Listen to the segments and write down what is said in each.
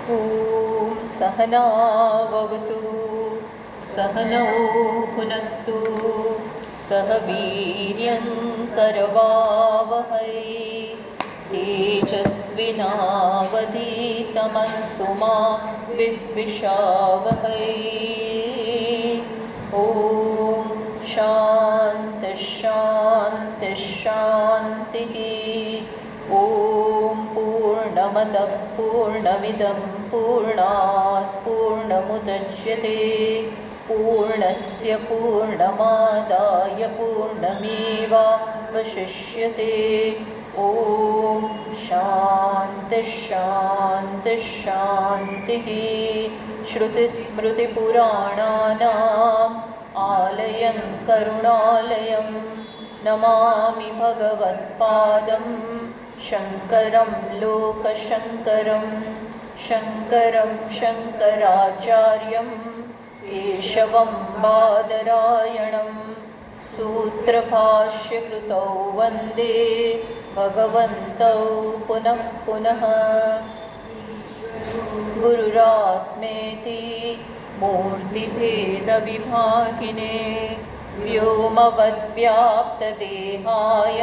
ॐ सहनाववतु सहनौ भुनक्तु सह वीर्यङ्करवावहै तेजस्विनावधीतमस्तु मा विद्विषावहै। ॐ शान्तिः शान्तिः शान्तिः। ॐ पूर्णमदः पूर्णमिदं पूर्णात् पूर्णमुदच्यते पूर्णस्य पूर्णमादाय पूर्णमेवावशिष्यते। ॐ शान्तिः शान्तिः शान्तिः। श्रुतिस्मृतिपुराणानाम् आलयं करुणालयं नमामि भगवत्पादं शङ्करं लोकशङ्करं शङ्करं शङ्कराचार्यं केशवं बादरायणं सूत्रभाष्यकृतौ वन्दे भगवन्तौ पुनः पुनः। गुरुरात्मेति मूर्तिभेदविभागिने व्योमवद्व्याप्तदेहाय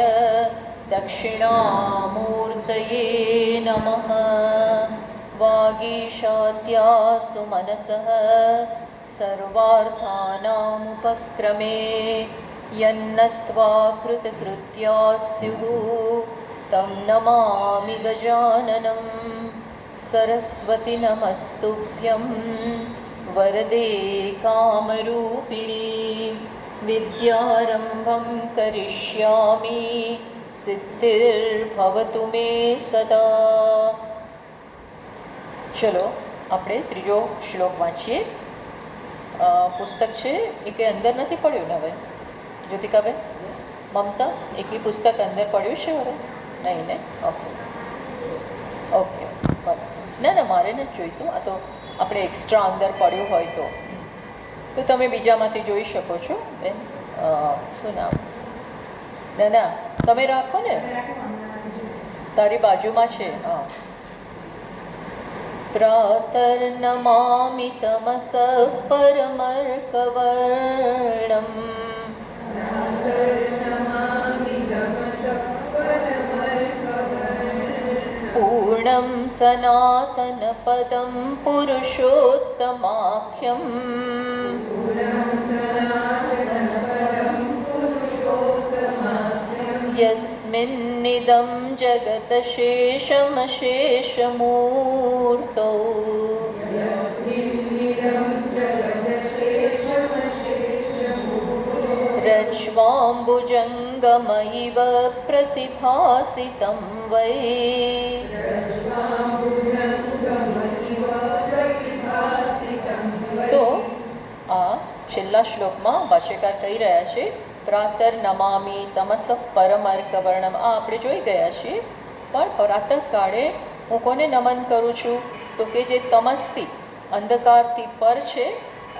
दक्षिणामूर्तये नमः। वागीशात्यासु मनसः सर्वार्थानामुपक्रमे यन्नत्वा कृतकृत्या स्युः तं नमामि गजाननं। सरस्वती नमस्तुभ्यं वरदे कामरूपिणी विद्यारम्भं करिष्यामि सिद्धिर्भवतु मे सदा। चलो આપણે ત્રીજો શ્લોક વાંચીએ. પુસ્તક છે એ કંઈ અંદર નથી પડ્યું ને હવે જ્યોતિકાબેન? મમતા એક પુસ્તક અંદર પડ્યું છે હવે? નહીં ને? ઓકે ઓકે બરાબર. ના ના મારે નથી જોઈતું. આ તો આપણે એક્સ્ટ્રા અંદર પડ્યું હોય તો તમે બીજામાંથી જોઈ શકો છો બેન. શું નામ? ના ના તમે રાખો ને, તારી બાજુમાં છે. હા. પ્રાતર્નમામિ તમસઃ પરમર્કવર્ણમ પૂર્ણમ સનાતનપદં પુરુષોત્તમાખ્યમ યસ્મિન્નિદં જગત શેષમશેષમૂર્તૌ રજ્વાંબુજંગમૈવ પ્રતિભાસિतं વૈ. તો આ છેલ્લા શ્લોકમાં ભાષ્યકાર કહી રહ્યા છે પ્રાતર નમામિ તમસ પરમર્કવર્ણમ. આ આપણે જોઈ ગયા છીએ, પણ પ્રાતઃકાળે હું કોને નમન કરું છું? તો કે જે તમસથી અંધકારથી પર છે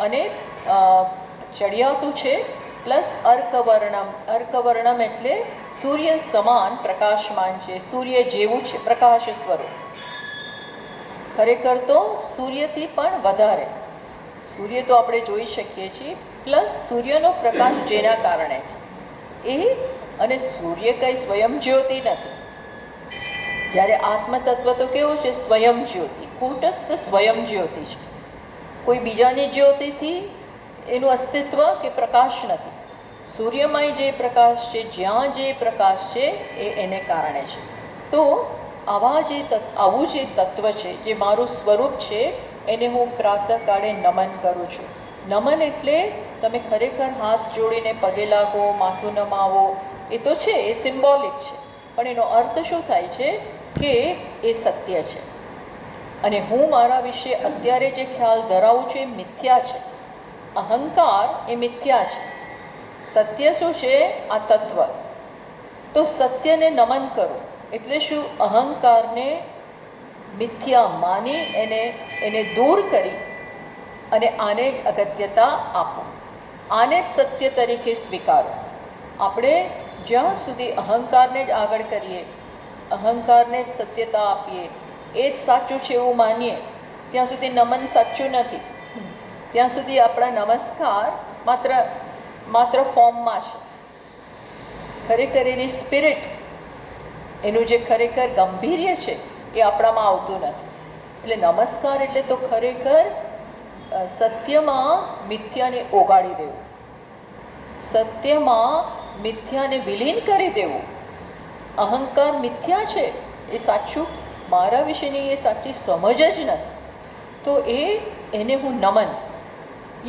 અને ચડિયાતું છે, પ્લસ અર્કવર્ણમ. અર્કવર્ણમ એટલે સૂર્ય સમાન પ્રકાશમાન છે, સૂર્ય જેવું છે, પ્રકાશ સ્વરૂપ. ખરેખર તો સૂર્યથી પણ વધારે. સૂર્ય તો આપણે જોઈ શકીએ છીએ, પ્લસ સૂર્યનો પ્રકાશ જેના કારણે છે એ. અને સૂર્ય કંઈ સ્વયં જ્યોતિ નથી. જ્યારે આત્મતત્વ તો કેવું છે? સ્વયં જ્યોતિ, કૂટસ્થ સ્વયં જ્યોતિ છે. કોઈ બીજાની જ્યોતિથી એનું અસ્તિત્વ કે પ્રકાશ નથી. સૂર્યમય જે પ્રકાશ છે, જ્યાં જે પ્રકાશ છે એ એને કારણે છે. તો આવું જે તત્વ છે, જે મારું સ્વરૂપ છે, એને હું પ્રાતઃકાળે નમન કરું છું. નમન એટલે તમે ખરેખર હાથ જોડીને પગે લાગો, માથું નમાવો, એ તો છે, એ સિમ્બોલિક છે. પણ એનો અર્થ શું થાય છે કે એ સત્ય છે. અને હું મારા વિશે અત્યારે જે ખ્યાલ ધરાવું છું એ મિથ્યા છે. અહંકાર એ મિથ્યા છે. સત્ય શું છે? આ તત્વ. તો સત્યને નમન કરો એટલે શું? અહંકારને મિથ્યા માની એને દૂર કરી અને આને જ અગત્યતા આપો, આને જ સત્ય તરીકે સ્વીકારો. આપણે જ્યાં સુધી અહંકારને જ આગળ કરીએ, અહંકારને જ સત્યતા આપીએ, એ જ સાચું છે એવું માનીએ, ત્યાં સુધી નમન સાચું નથી. ત્યાં સુધી આપણા નમસ્કાર માત્ર ફોર્મમાં છે. ખરેખર એની સ્પિરિટ, એનું જે ખરેખર ગંભીર્ય છે એ આપણામાં આવતું નથી. એટલે નમસ્કાર એટલે તો ખરેખર સત્યમાં મિથ્યાને ઓગાળી દેવું, સત્યમાં મિથ્યાને વિલીન કરી દેવું. અહંકાર મિથ્યા છે એ સાચું મારા વિશેની એ સાચી સમજ જ નથી. તો એને હું નમન,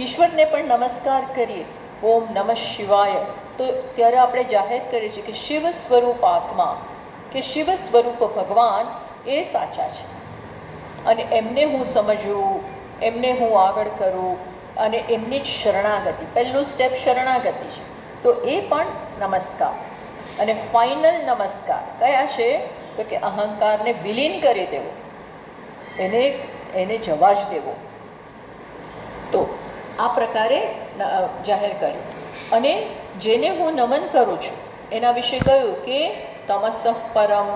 ઈશ્વરને પણ નમસ્કાર કરીએ, ઓમ નમઃ શિવાય, તો ત્યારે આપણે જાહેર કરીએ છીએ કે શિવ સ્વરૂપ આત્મા કે શિવ સ્વરૂપ ભગવાન એ સાચા છે, અને એમને હું સમજવું, એમને હું આગળ કરું, અને એમની જ શરણાગતિ, પહેલું સ્ટેપ શરણાગતિ છે. તો એ પણ નમસ્કાર. અને ફાઇનલ નમસ્કાર કયા છે? તો કે અહંકારને વિલીન કરી દેવો, એને જવા જ દેવો. તો આ પ્રકારે જાહેર કર્યું. અને જેને હું નમન કરું છું એના વિશે કહ્યું કે તમસઃ પરમ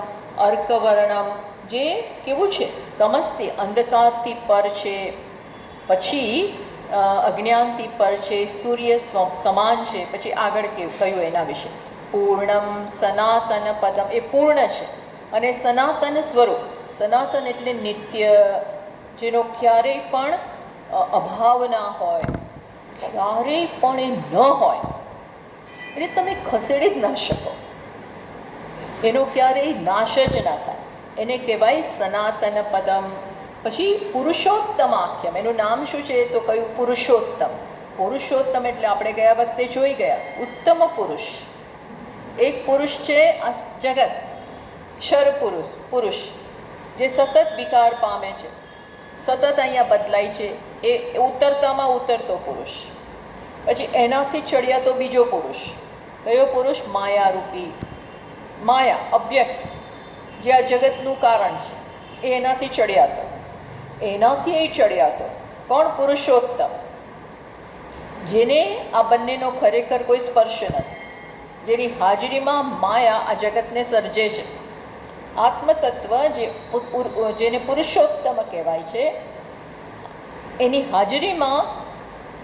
અર્કવર્ણમ, જે કેવું છે? તમસથી અંધકારથી પર છે, પછી અજ્ઞાનથી પર છે, સૂર્ય સમાન છે. પછી આગળ કહ્યું એના વિશે પૂર્ણમ સનાતન પદમ, એ પૂર્ણ છે અને સનાતન સ્વરૂપ. સનાતન એટલે નિત્ય, જેનો ક્યારેય પણ અભાવ ના હોય, ક્યારેય પણ એ ન હોય, એટલે તમે ખસેડી જ ના શકો, એનો ક્યારેય નાશ જ ના થાય. એને કહેવાય સનાતન પદમ. પછી પુરુષોત્તમ આખ્યમ, એનું નામ શું છે? તો કયું? પુરુષોત્તમ. પુરુષોત્તમ એટલે આપણે ગયા વખતે જોઈ ગયા, ઉત્તમ પુરુષ. એક પુરુષ છે આ જગત, ક્ષર પુરુષ, જે સતત વિકાર પામે છે, સતત અહીંયા બદલાય છે, એ ઉતરતામાં ઉતરતો પુરુષ. પછી એનાથી ચડિયાતો બીજો પુરુષ. કયો પુરુષ? માયારૂપી. માયા, અવ્યક્ત, જે આ જગતનું કારણ છે, એ એનાથી ચડિયાતો. એનાથી એ ચડિયાતો કોણ? પુરુષોત્તમ, જેને આ બંનેનો ખરેખર કોઈ સ્પર્શ નથી, જેની હાજરીમાં માયા આ જગતને સર્જે છે. આત્મતત્વ જેને પુરુષોત્તમ કહેવાય છે, એની હાજરીમાં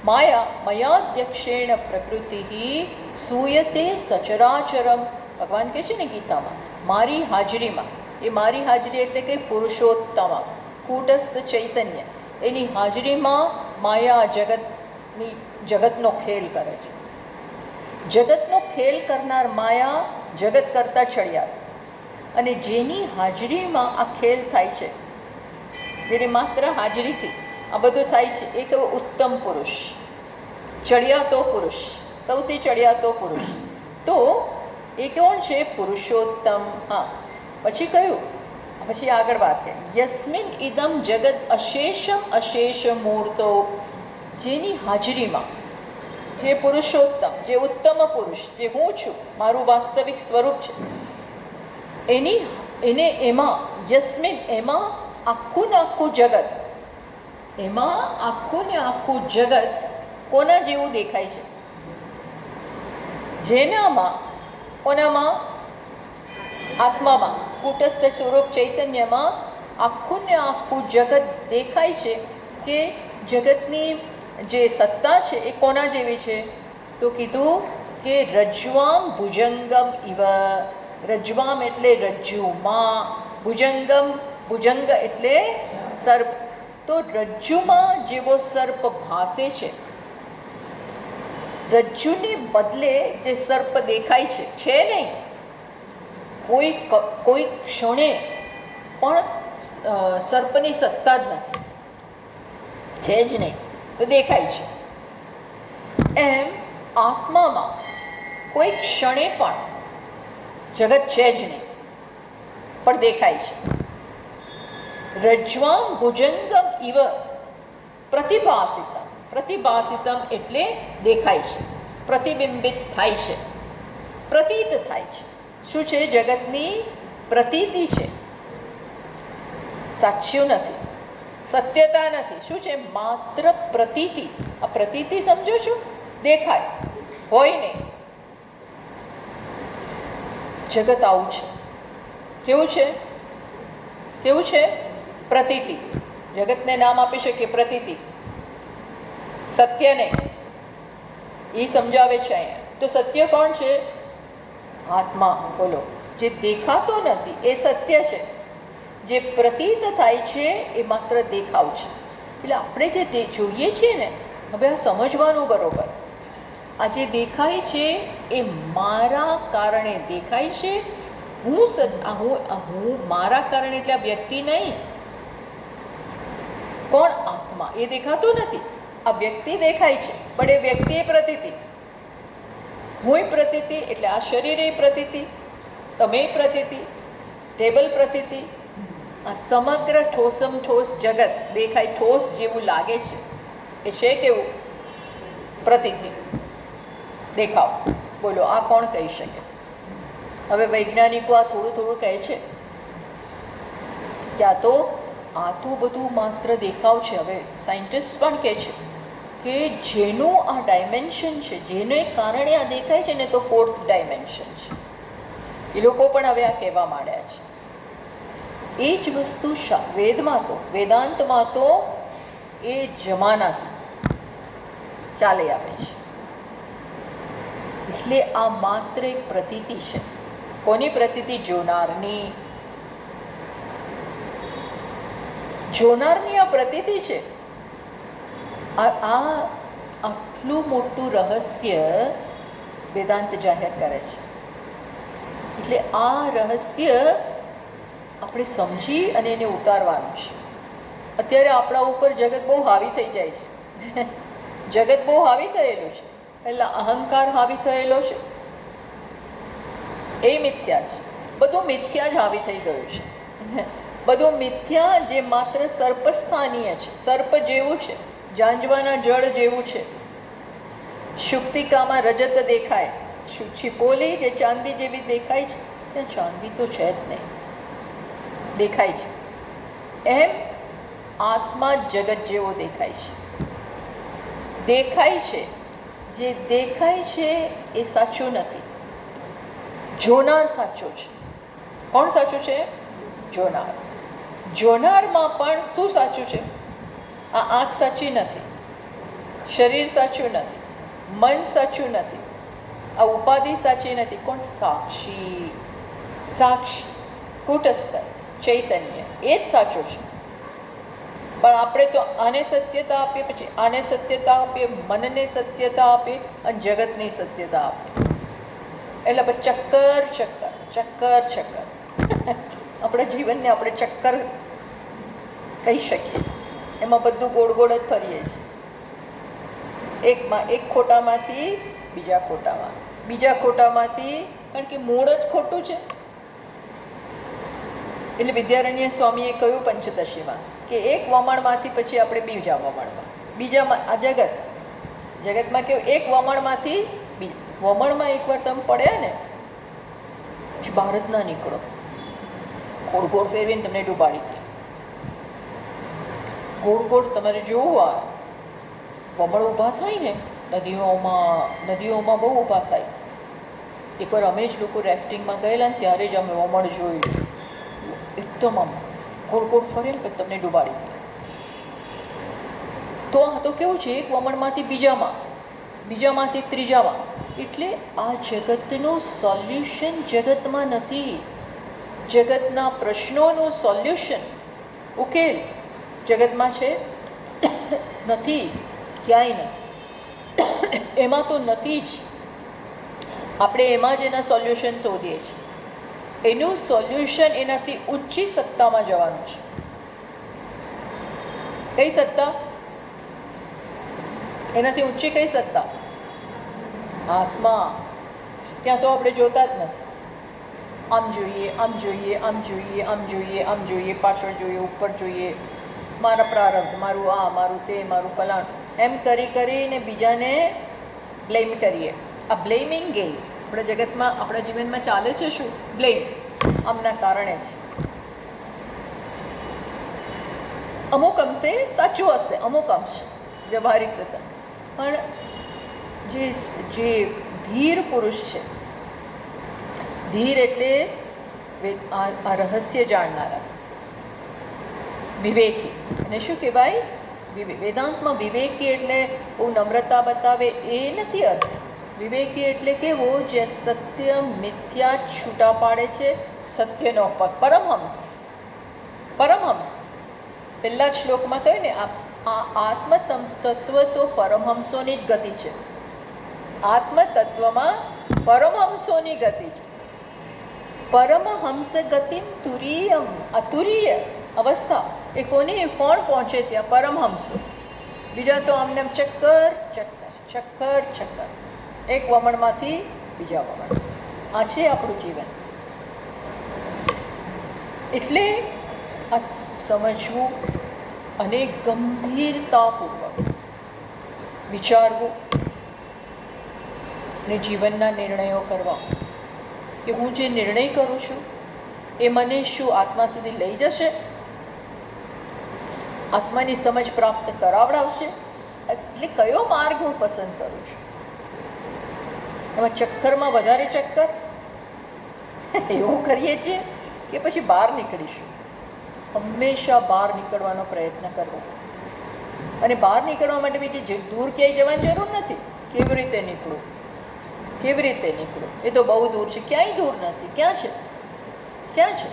માયા મયાધ્યક્ષેણ પ્રકૃતિ સૂયતે સચરાચરમ. ભગવાન કહે છે ને ગીતામાં, મારી હાજરીમાં. એ મારી હાજરી એટલે કે પુરુષોત્તમ કૂટસ્થ ચૈતન્ય, એની હાજરીમાં માયા જગતનો ખેલ કરે છે. જગતનો ખેલ કરનાર માયા જગત કરતાં ચડિયાત, અને જેની હાજરીમાં આ ખેલ થાય છે, જેની માત્ર હાજરીથી આ બધું થાય છે, એ કેવો? ઉત્તમ પુરુષ, ચડિયાતો પુરુષ, સૌથી ચડિયાતો પુરુષ. તો એ કોણ છે? પુરુષોત્તમ. હા, પછી કયું? પછી આગળ વાત છે યસ્મિન ઇદમ જગત અશેષમ અશેષ મૂર્તો, જેની હાજરીમાં જે પુરુષોત્તમ, જે ઉત્તમ પુરુષ, જે હું છું, મારું વાસ્તવિક સ્વરૂપ છે, એમાં યસ્મિન, એમાં આખું ને આખું જગત, એમાં આખું ને આખું જગત કોના જેવું દેખાય છે? જેનામાં, કોનામાં? આત્મામાં, કૂટસ્થ સ્વરૂપ ચૈતન્યમાં આખું ને આખું જગત દેખાય છે. કે જગતની જે સત્તા છે એ કોના જેવી છે? તો કીધું કે રજ્વામ ભુજંગમ ઇવ. રજ્વામ એટલે રજ્જુમાં, ભુજંગમ, ભુજંગ એટલે સર્પ. તો રજ્જુમાં જેવો સર્પ ભાસે છે, રજ્જુને બદલે જે સર્પ દેખાય છે નહીં, કોઈ ક્ષણે પણ સર્પની સત્તા જ નથી, છે જ નહીં, તો દેખાય છે. એમ આત્મામાં કોઈ ક્ષણે પણ જગત છે જ નહીં, પણ દેખાય છે. રજ્વામ ભુજંગમ ઇવ પ્રતિભાસિતમ. પ્રતિભાસિતમ એટલે દેખાય છે, પ્રતિબિંબિત થાય છે, પ્રતીત થાય છે. શું છે? જગતની પ્રતીતિ છે, સાચ્યું નથી, સત્યતા નથી. શું છે? માત્ર પ્રતીતિ. આ પ્રતીતિ સમજો છો? દેખાય, હોય નહીં. જગત આવું છે. કેવું છે? કેવું છે? પ્રતીતિ. જગતને નામ આપી શકીએ પ્રતીતિ, સત્ય નહીં. એ સમજાવે છે અહીંયા. તો સત્ય કોણ છે? આત્મા. બોલો, જે દેખાતો નથી એ સત્ય છે, જે પ્રતીત થાય છે એ માત્ર દેખાવ છે. એટલે આપણે જે જોઈએ છીએ ને, હવે આ સમજવાનું બરોબર. આ જે દેખાય છે એ મારા કારણે દેખાય છે. હું મારા કારણે એટલે આ વ્યક્તિ નહીં. કોણ? આત્મા. એ દેખાતો નથી. આ વ્યક્તિ દેખાય છે, પણ એ વ્યક્તિ એ પ્રતીતિ. હું પ્રતીતિ એટલે આ શરીર એ પ્રતીતિ, તમે પ્રતીતિ, ટેબલ પ્રતીતિ. આ સમગ્ર ઠોસમ ઠોસ જગત દેખાય, ઠોસ જેવું લાગે છે એ છે કેવું? પ્રતીતિ, દેખાવ. બોલો, આ કોણ કહી શકે? હવે વૈજ્ઞાનિકો આ થોડું થોડું કહે છે કે આ તો બધું માત્ર દેખાવ છે. હવે સાયન્ટિસ્ટ પણ કહે છે કે જેનું આ ડાયમેન્શન છે, જેને કારણે આ દેખાય છે ને, તો 4th ડાયમેન્શન છે. એ લોકો પણ હવે આ કહેવા માંડ્યા છે. એ જ વસ્તુ વેદાંતમાં તો એ જમાનાથી ચાલી આવે છે. એટલે આ માત્ર એક પ્રતીતિ છે. કોની પ્રતીતિ? જોનારની. જોનારની આ પ્રતીતિ છે. આટલું મોટું રહસ્ય વેદાંત જાહેર કરે છે. એટલે આ રહસ્ય આપણે સમજી અને એને ઉતારવાનું છે. અત્યારે આપણા ઉપર જગત બહુ હાવી થઈ જાય છે. જગત બહુ હાવી થયેલું છે. પહેલાં અહંકાર હાવી થયેલો છે, એ મિથ્યા છે. બધું મિથ્યા જ હાવી થઈ ગયું છે. બધું મિથ્યા, જે માત્ર સર્પસ્થાનીય છે, સર્પ જેવું છે, જાંજવાના જળ જેવું છે. શુક્તિકામાં રજત દેખાય, છિપોલી જે ચાંદી જેવી દેખાય છે, ત્યાં ચાંદી તો છે જ નહીં, દેખાય છે. એમ આત્મા જગત જેવો દેખાય છે. દેખાય છે, જે દેખાય છે એ સાચું નથી. જોનાર સાચો છે. કોણ સાચું છે? જોનાર. જોનારમાં પણ શું સાચું છે? આ આંખ સાચી નથી, શરીર સાચું નથી, મન સાચું નથી, આ ઉપાધિ સાચી નથી. કોણ? સાક્ષી. સાક્ષી, કુટસ્થ ચૈતન્ય, એ જ સાચું છે. પણ આપણે તો આને સત્યતા આપીએ, પછી આને સત્યતા આપીએ, મનને સત્યતા આપીએ અને જગતની સત્યતા આપીએ. એટલે ચક્કર ચક્કર ચક્કર ચક્કર આપણા જીવનને આપણે ચક્કર કહી શકીએ. એમાં બધું ગોળ ગોળ જ ફરીએ છીએ. એક ખોટામાંથી બીજા ખોટામાં, બીજા ખોટામાંથી, કારણ કે મૂળ જ ખોટું છે. એટલે વિદ્યારણ્ય સ્વામીએ કહ્યું પંચદશીમાં કે એક વમણમાંથી પછી આપણે બીજા વમણમાં, બીજામાં આ જગતમાં કેવું, એક વમણમાંથી વમણમાં એકવાર તમે પડ્યા ને પછી બહાર જ ના નીકળો. ગોળ ગોળ ફેરવીને તમને ડૂબાડી દે. ગોળ ગોળ તમારે જોવું, આ વમણ ઊભા થાય ને નદીઓમાં બહુ ઊભા થાય. એકવાર અમે જ લોકો રેફ્ટિંગમાં ગયેલા ને ત્યારે જ અમે વમણ જોયું. એકદમ આમ ગોળ ગોળ ફરે ને પછી તમને ડૂબાડી દે. તો આ તો કેવું છે, એક વમણમાંથી બીજામાં, બીજામાંથી ત્રીજામાં. એટલે આ જગતનું સોલ્યુશન જગતમાં નથી. જગતના પ્રશ્નોનું સોલ્યુશન, ઉકેલ જગતમાં છે નથી, ક્યાંય નથી. એમાં તો નથી જ. આપણે એમાં જ એના સોલ્યુશન શોધીએ છીએ. એનું સોલ્યુશન એનાથી ઊંચી સત્તામાં જવાનું છે. કઈ સત્તા? એનાથી ઊંચી કઈ સત્તા? આત્મા. ત્યાં તો આપણે જોતા જ નથી. આમ જોઈએ, આમ જોઈએ, આમ જોઈએ, આમ જોઈએ, આમ જોઈએ, પાછળ જોઈએ, ઉપર જોઈએ, મારા પ્રારબ્ધ, મારું આ, મારું તે, મારું ફલાણ, એમ કરી કરીને બીજાને બ્લેમ કરીએ. આ બ્લેમિંગ ગેમ આપણા જગતમાં, આપણા જીવનમાં ચાલે છે. શું? બ્લેમ. આમના કારણે જ. અમુક અંશે સાચું હશે, અમુક અંશે વ્યવહારિક સત્તા. પણ જે ધીર પુરુષ છે, ધીર એટલે આ રહસ્ય જાણનારા, વિવેકી, અને શું કહેવાય, વેદાંતમાં વિવેકી એટલે બહુ નમ્રતા બતાવે એ નથી અર્થ. વિવેકી એટલે કેવો, જે સત્ય મિથ્યા છૂટા પાડે છે, સત્યનો પગ. પરમહંસ. પરમહંસ પહેલા જ શ્લોકમાં કહ્યું ને, આ આત્મતત્વ તો પરમહંસોની જ ગતિ છે. આત્મતત્વમાં પરમહંસોની ગતિ છે. પરમહંસ ગતિમ તુરીયમ, અતુરીય અવસ્થા એ કોની, કોણ પહોંચે ત્યાં? પરમહંસો. બીજા તો આમને ચક્કર ચક્કર ચક્કર ચક્કર, એક વમણમાંથી બીજા વમણ. આ છે આપણું જીવન. એટલે આ સમજવું અને ગંભીરતાપૂર્વક વિચારવું ને જીવનના નિર્ણયો કરવા કે હું જે નિર્ણય કરું છું એ મને શું આત્મા સુધી લઈ જશે, આત્માની સમજ પ્રાપ્ત કરાવડાવશે, એટલે કયો માર્ગ હું પસંદ કરું છું. એમાં ચક્કરમાં વધારે ચક્કર એવું કરીએ છીએ કે પછી બહાર નીકળીશું. હંમેશા બહાર નીકળવાનો પ્રયત્ન કરવો. અને બહાર નીકળવા માટે બીજી દૂર ક્યાંય જવાની જરૂર નથી. કેવી રીતે નીકળવું, કેવી રીતે નીકળવું, એ તો બહુ દૂર છે. ક્યાંય દૂર નથી. ક્યાં છે, ક્યાં છે?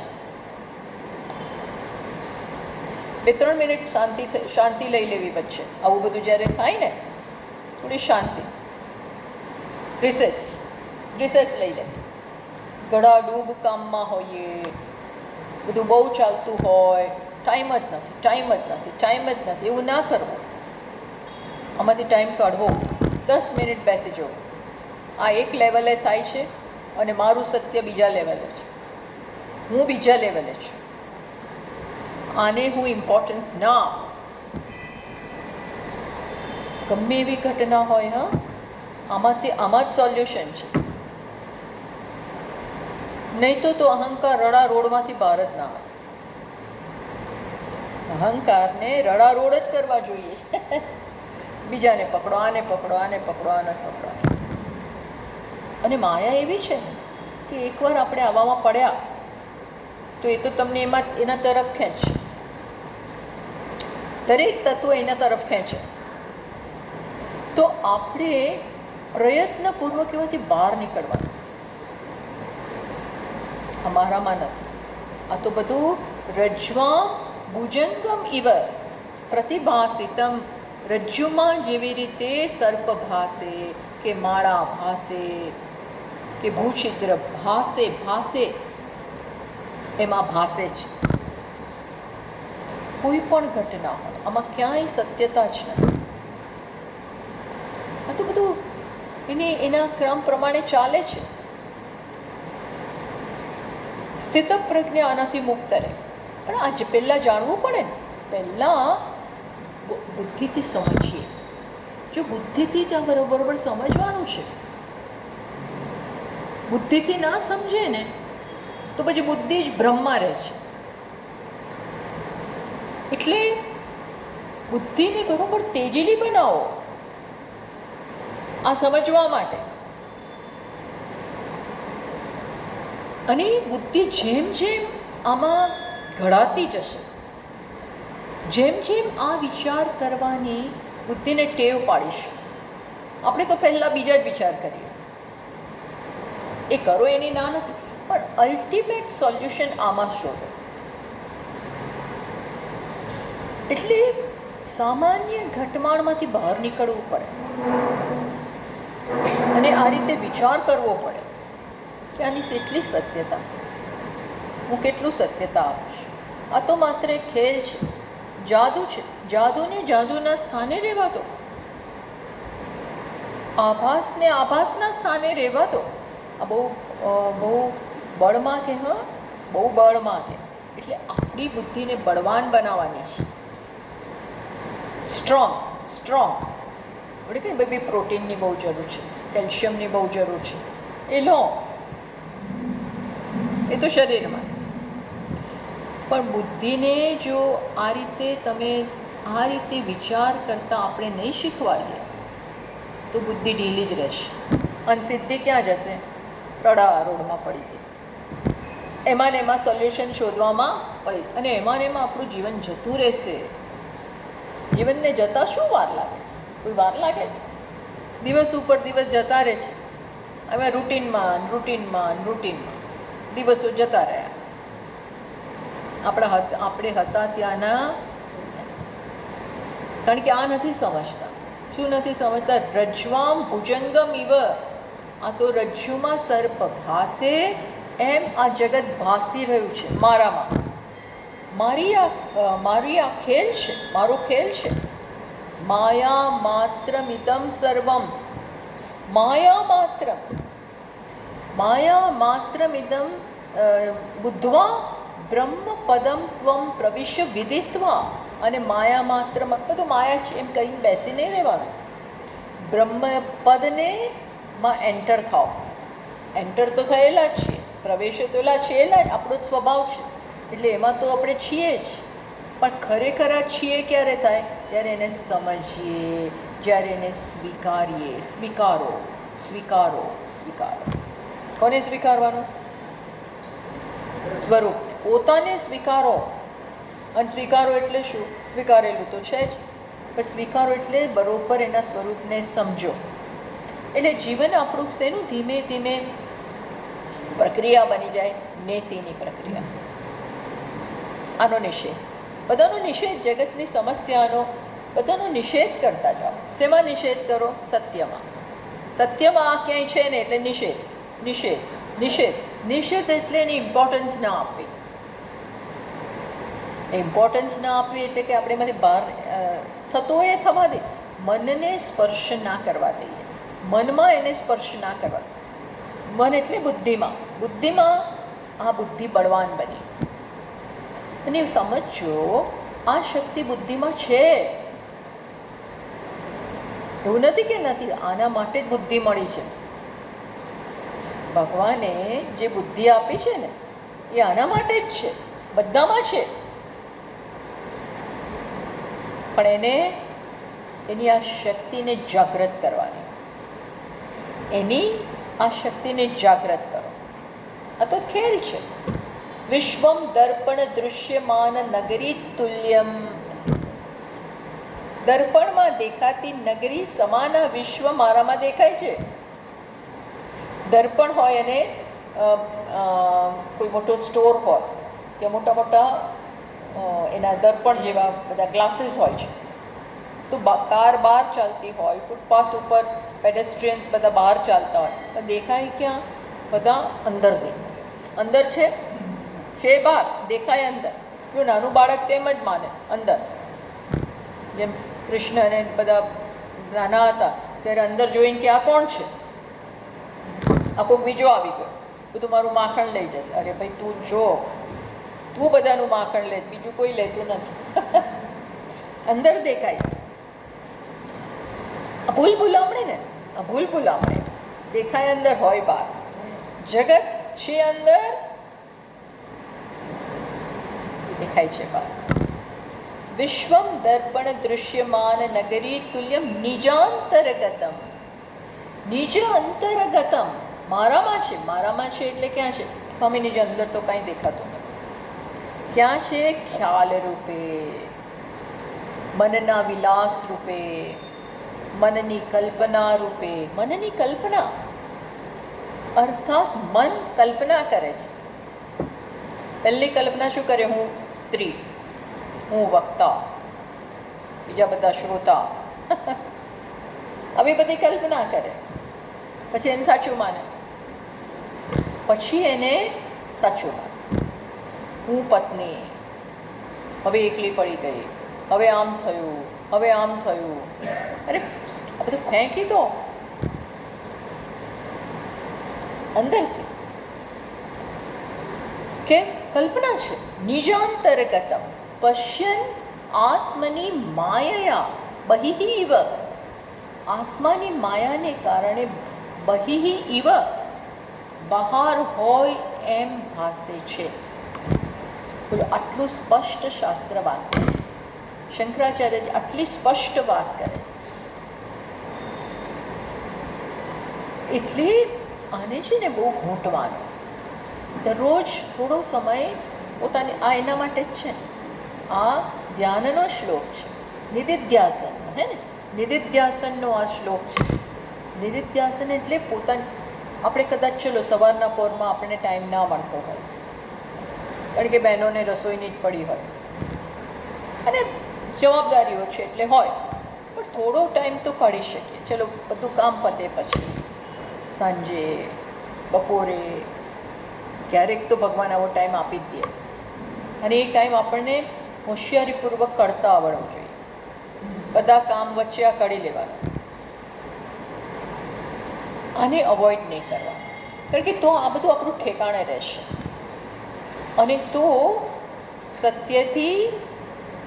2-3 મિનિટ શાંતિ લઈ લેવી વચ્ચે. આવું બધું જ્યારે થાય ને, થોડી શાંતિ, રિસેસ લઈ લે. ઘણા ડૂબ કામમાં હોઈએ, બધું બહુ ચાલતું હોય, ટાઈમ જ નથી, એવું ના કરવું. આમાંથી ટાઈમ કાઢવો. 10 મિનિટ બેસી જવું. આ એક લેવલે થાય છે અને મારું સત્ય બીજા લેવલે છે, હું બીજા લેવલે છું. આને હું ઇમ્પોર્ટન્સ ના આપું. ગમે એવી ઘટના હોય, હા, આમાં જ સોલ્યુશન છે. નહીં તો અહંકાર રડા રોડમાંથી બહાર જ ના આવે. અહંકારને રડા રોડ જ કરવા જોઈએ. બીજાને પકડો, આને પકડો, આને પકડો, આને પકડો. અને માયા એવી છે ને કે એકવાર આપણે આવામાં પડ્યા તો એ તો તમને એના તરફ ખેંચે. દરેક તત્વો એના તરફ ખેંચે. તો આપણે પ્રયત્નપૂર્વક એમાંથી બહાર નીકળવાનું. અમારામાં નથી. આ તો બધું રજ્વામ ભુજંગમ ઇવ પ્રતિભાસિતમ. રજ્જુમાં જેવી રીતે સર્પ ભાસે કે માળા ભાસે કે ભૂછિદ્ર ભાસે એમાં ભાસે છે. કોઈ પણ ઘટના હોય, આમાં ક્યાંય સત્યતા જ નથી. આ તો બધું એના ક્રમ પ્રમાણે ચાલે છે. સ્થિત પ્રજ્ઞા આનાથી મુક્ત રહે. પણ આજે પહેલાં જાણવું પડે ને. પહેલાં બુદ્ધિથી સમજીએ. જો બુદ્ધિથી જ આ બરોબર સમજવાનું છે. બુદ્ધિથી ના સમજે ને તો પછી બુદ્ધિ જ ભ્રમમાં રહે છે. એટલે બુદ્ધિને બરોબર તેજીલી બનાવો આ સમજવા માટે. અને બુદ્ધિ જેમ જેમ આમાં ઘડાતી જશે, જેમ જેમ આ વિચાર કરવાની બુદ્ધિને ટેવ પાડીશું. આપણે તો પહેલાં બીજા જ વિચાર કરીએ. એ કરો એની ના નથી, પણ અલ્ટિમેટ સોલ્યુશન આમાં શોધો. એટલે સામાન્ય ઘટમાળમાંથી બહાર નીકળવું પડે અને આ રીતે વિચાર કરવો પડે કે આની કેટલી સત્યતા, હું કેટલું સત્યતા આપીશ. આ તો માત્ર એક ખેલ છે, જાદુ છે. જાદુને જાદુના સ્થાને રહેવા દો, આભાસને આભાસના સ્થાને રહેવા દો. આ બહુ બળ માગે, હા, બહુ બળ માગે. એટલે આપણી બુદ્ધિને બળવાન બનાવવાની છે. સ્ટ્રોંગ આપણે કહીએ ભાઈ પ્રોટીનની બહુ જરૂર છે, કેલ્શિયમની બહુ જરૂર છે, એ લો, એ તો શરીરમાં. પણ બુદ્ધિને જો આ રીતે તમે આ રીતે વિચાર કરતાં આપણે નહીં શીખવાડીએ તો બુદ્ધિ ઢીલી જ રહેશે અને સિદ્ધિ ક્યાં જશે? રડા રોડમાં પડી જશે. એમાં ને એમાં સોલ્યુશન શોધવામાં પડી અને એમાં ને એમાં આપણું જીવન જતું રહેશે. જીવનને જતાં શું વાર લાગે? કોઈ વાર લાગે? દિવસ ઉપર દિવસ જતા રહે છે. હવે રૂટીનમાં દિવસો જતા રહ્યા. આપણે હતા ત્યાંના, કારણ કે આ નથી સમજતા. શું નથી સમજતા? રજ્વામ ભુજંગમ ઇવ, આ તો રજ્જુમાં સર્પ ભાસે એમ આ જગત ભાસી રહ્યું છે મારામાં. મારી આ ખેલ છે, મારો ખેલ છે. માયા માત્રમિદમ સર્વમ, માયા માત્રમિદમ બુદ્ધવા બ્રહ્મ પદમ ત્વમ પ્રવિશ્ય વિદિત્વા. અને માયા માત્ર, બધું માયા છે એમ કહીને બેસી નહીં રહેવાનું. બ્રહ્મ પદને માં એન્ટર થાઓ. એન્ટર તો થયેલા જ છીએ, પ્રવેશ તો છેલ્લા જ આપણો જ સ્વભાવ છે, એટલે એમાં તો આપણે છીએ જ. પણ ખરેખર આ છીએ ક્યારે થાય? ત્યારે એને સમજીએ, જ્યારે એને સ્વીકારીએ. સ્વીકારો. કોને સ્વીકારવાનું? સ્વરૂપ. પોતાને સ્વીકારો. અને સ્વીકારો એટલે શું? સ્વીકારેલું તો છે જ, પણ સ્વીકારો એટલે બરોબર એના સ્વરૂપને સમજો. એટલે જીવન આપણું શેનું ધીમે ધીમે પ્રક્રિયા બની જાય, નેતિની પ્રક્રિયા. આનો નિષેધ, બધાનો નિષેધ, જગતની સમસ્યાનો બધાનો નિષેધ કરતા જાઓ. શેમાં નિષેધ કરો? સત્યમાં. સત્યમાં આ ક્યાંય છે ને એટલે નિષેધ એટલે એની ઇમ્પોર્ટન્સ ના આપવી. ઇમ્પોર્ટન્સ ના આપવી એટલે કે આપણે મને બહાર થતો હોય એ થવા દે, મનને સ્પર્શ ના કરવા દઈએ. મનમાં એને સ્પર્શ ના કરવા. મન એટલે બુદ્ધિમાં આ બુદ્ધિ બળવાન બની. અને સમજો, આ શક્તિ બુદ્ધિમાં છે. એવું નથી કે નથી, આના માટે જ બુદ્ધિ મળી છે. ભગવાને જે બુદ્ધિ આપી છે ને એ આના માટે જ છે, બધામાં છે. પણ એની આ શક્તિને જાગૃત કરવાની, આ શક્તિને જાગૃત કરો. આ તો ખેલ છે. વિશ્વમ દર્પણ દૃશ્યમાન નગરી તુલ્યમ, દર્પણમાં દેખાતી નગરી સમાન વિશ્વ મારામાં દેખાય છે. દર્પણ હોય અને કોઈ મોટો સ્ટોર હોય, ત્યાં મોટા મોટા એના દર્પણ જેવા બધા ગ્લાસીસ હોય છે. તો કાર બહાર ચાલતી હોય, ફૂટપાથ ઉપર પેડેસ્ટ્રિયન્સ બધા બહાર ચાલતા હોય, તો દેખાય ક્યાં? બધા અંદર દેખાય. અંદર છે બહાર, દેખાય અંદર. જો નાનું બાળક તેમ જ માને અંદર. જેમ કૃષ્ણ અને બધા નાના હતા ત્યારે અંદર જોઈને કે આ કોણ છે? આ કોઈક બીજો આવી ગયો, બધું મારું માખણ લઈ જશે. અરે ભાઈ તું જો, તું બધાનું માખણ લે, બીજું કોઈ લેતું નથી. અંદર દેખાય. આ ભૂલ ભૂલામણે દેખાય અંદર, હોય બહાર. જગત છે અંદર, દેખાય છે બહાર. વિશ્વમ દર્પણ દૃશ્યમાન નગરી તુલ્યમ નિજાંતરગતમ, નિજ અંતરગતમ. મારામાં છે એટલે ક્યાં છે? સ્વામી નિજ અંદર તો કાંઈ દેખાતું નથી. ક્યાં છે? ખ્યાલ રૂપે, મનના વિલાસ રૂપે, મનની કલ્પના રૂપે. મનની કલ્પના અર્થાત મન કલ્પના કરે છે. પહેલી કલ્પના શું કરે? હું સ્ત્રી, હું વક્તા, બીજા બધા શ્રોતા. આવી બધી કલ્પના કરે. પછી એને સાચું માને. હું પત્ની, હવે એકલી પડી ગઈ, હવે આમ થયું. અરે આ બધું ફેંકી દો અંદરથી. કેમ? કલ્પના છે. નિજાંતરગતમ પશ્યન આત્મની માયયા બહિઃ ઇવ, આત્માની માયાને કારણે બહિઃ ઇવ, બહાર હોય એમ ભાસે છે. આટલું સ્પષ્ટ શાસ્ત્ર વાત કરે. શંકરાચાર્યજી આટલી સ્પષ્ટ વાત કરે. એટલે આને છે ને બહુ ઘૂંટવાનું. દરરોજ થોડો સમય પોતાને, આ એના માટે જ છે. આ ધ્યાનનો શ્લોક છે. નિધિધ્યાસન, હે ને, નિધિધ્યાસનનો આ શ્લોક છે. નિધિધ્યાસન એટલે આપણે કદાચ ચલો સવારના પોરમાં આપણને ટાઈમ ના મળતો હોય, કારણ કે બહેનોને રસોઈની જ પડી હોય અને જવાબદારીઓ છે એટલે હોય, પણ થોડો ટાઈમ તો કાઢી શકીએ. ચલો બધું કામ પતે પછી સાંજે, બપોરે ક્યારેક તો ભગવાન આવો ટાઈમ આપી જ દે, અને એ ટાઈમ આપણને હોશિયારીપૂર્વક કરતા આવડવું જોઈએ. બધા કામ વચ્ચે આ કાઢી લેવાનું, આને અવોઇડ નહીં કરવાનું, કારણ કે તો આ બધું આપણું ઠેકાણે રહેશે અને તો સત્યથી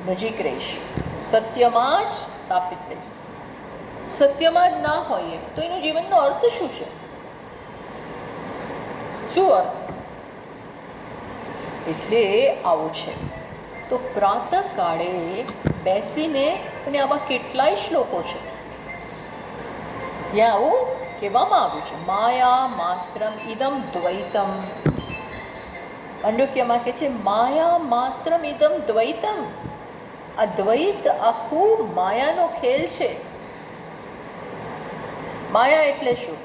નજીક રહીશું, સત્યમાં જ સ્થાપિત થઈશું. સત્યમાં જ ના હોઈએ તો એનું જીવનનો અર્થ શું છે? શું અર્થ? એટલે આવું છે. તો પ્રાતઃકાળે બેસીને, અને આવા કેટલાય શ્લોકો છે ત્યાં આવું કહેવામાં આવ્યું છે, માયા માત્રમ ઇદમ દ્વૈતમ. મંડુક્યમાં કહે છે માયા માત્રમ ઇદમ દ્વૈતમ. આ દ્વૈત આખું માયાનો ખેલ છે. માયા એટલે શું?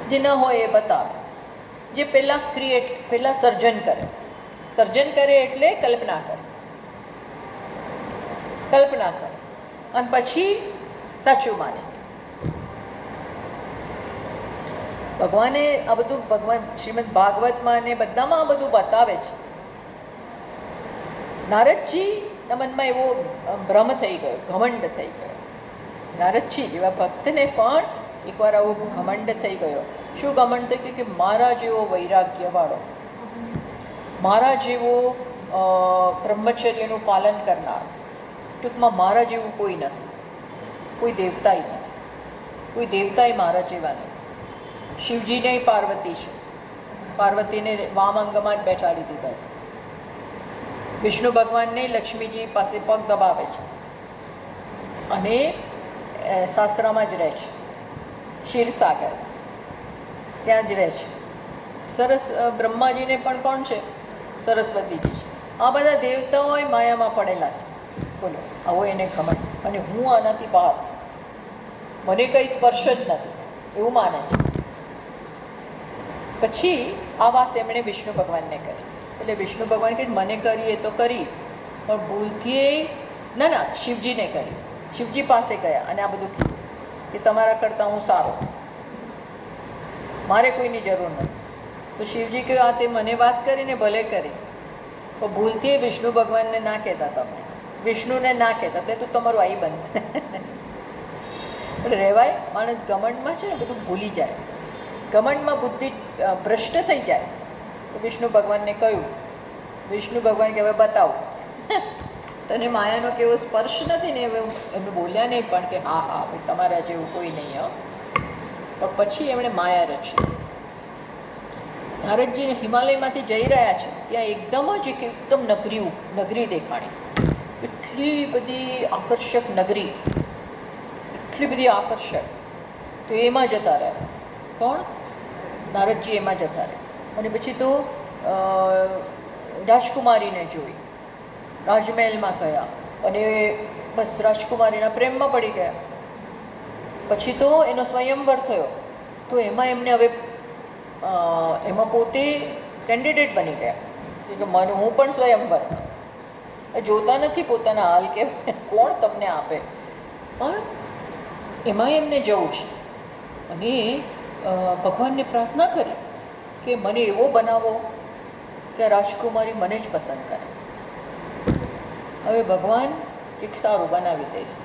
જે ન હોય એ બતાવે, જે પહેલાં સર્જન કરે. સર્જન કરે એટલે કલ્પના કરે અને પછી સાચું માને. ભગવાને આ બધું, ભગવાન શ્રીમદ ભાગવતમાં ને બધામાં આ બધું બતાવે છે. નારદજીના મનમાં એવો ભ્રમ થઈ ગયો, ઘમંડ થઈ ગયો. નારદજી જેવા ભક્તને પણ એકવાર આવો ઘમંડ થઈ ગયો. શું ઘમંડ થઈ ગયું? કે મારા જેવો વૈરાગ્યવાળો, મારા જેવો બ્રહ્મચર્યનું પાલન કરનાર, ટૂંકમાં મારા જેવું કોઈ નથી, કોઈ દેવતાય નથી, કોઈ દેવતાય મારા જેવા નથી. શિવજીને પાર્વતી છે, પાર્વતીને વામ અંગમાં જ બેઠાડી દીધા છે. વિષ્ણુ ભગવાનને લક્ષ્મીજી પાસે પગ દબાવે છે અને સાસરામાં જ રહે છે, ક્ષીરસાગર ત્યાં જ રહે છે. બ્રહ્માજીને પણ કોણ છે? સરસ્વતીજી છે. આ બધા દેવતાઓ માયામાં પડેલા છે. બોલો, આવો એને ખબર, અને હું આનાથી બહાર, મને કંઈ સ્પર્શ જ નથી એવું માને છે. પછી આ વાત એમણે વિષ્ણુ ભગવાનને કરી. એટલે વિષ્ણુ ભગવાન કહે મને કરી એ તો કરી, પણ ભૂલથી ના શિવજીને કરી. શિવજી પાસે ગયા અને આ બધું કીધું કે તમારા કરતાં હું સારો, મારે કોઈની જરૂર નથી. તો શિવજી કહ્યું આ તે મને વાત કરીને ભલે કરી, તો ભૂલથી વિષ્ણુ ભગવાનને ના કહેતા, તમે વિષ્ણુને ના કહેતા, તે તો તમારું આઈ બનશે. એટલે રહેવાય, માણસ ઘમંડમાં છે ને બધું ભૂલી જાય, ઘમંડમાં બુદ્ધિ ભ્રષ્ટ થઈ જાય. તો વિષ્ણુ ભગવાનને કહ્યું, વિષ્ણુ ભગવાન કે હવે બતાવો તને માયાનો કેવો સ્પર્શ નથી ને. હવે એમને બોલ્યા નહીં પણ કે હા હા ભાઈ તમારા જેવું કોઈ નહીં હો. પણ પછી એમણે માયા રચી. નારદજી હિમાલયમાંથી જઈ રહ્યા છે, ત્યાં એકદમ જ એકદમ નગરી દેખાણી. એટલી બધી આકર્ષક નગરી, એટલી બધી આકર્ષક. તો એમાં જતા રહ્યા. કોણ? નારદજી એમાં જતા રહ્યા. અને પછી તો રાજકુમારીને જોઈ, રાજમહેલમાં ગયા અને બસ રાજકુમારીના પ્રેમમાં પડી ગયા. પછી તો એનો સ્વયંવર થયો, તો એમાં એમને હવે એમાં પોતે કેન્ડિડેટ બની ગયા કે હું પણ સ્વયંવર. જોતા નથી પોતાના હાલ કે કોણ તમને આપે, પણ એમાં એમને જવું છે. અને ભગવાનને પ્રાર્થના કરી કે મને એવો બનાવો કે રાજકુમારી મને જ પસંદ કરે. હવે ભગવાન એક સારું બનાવી દઈશ,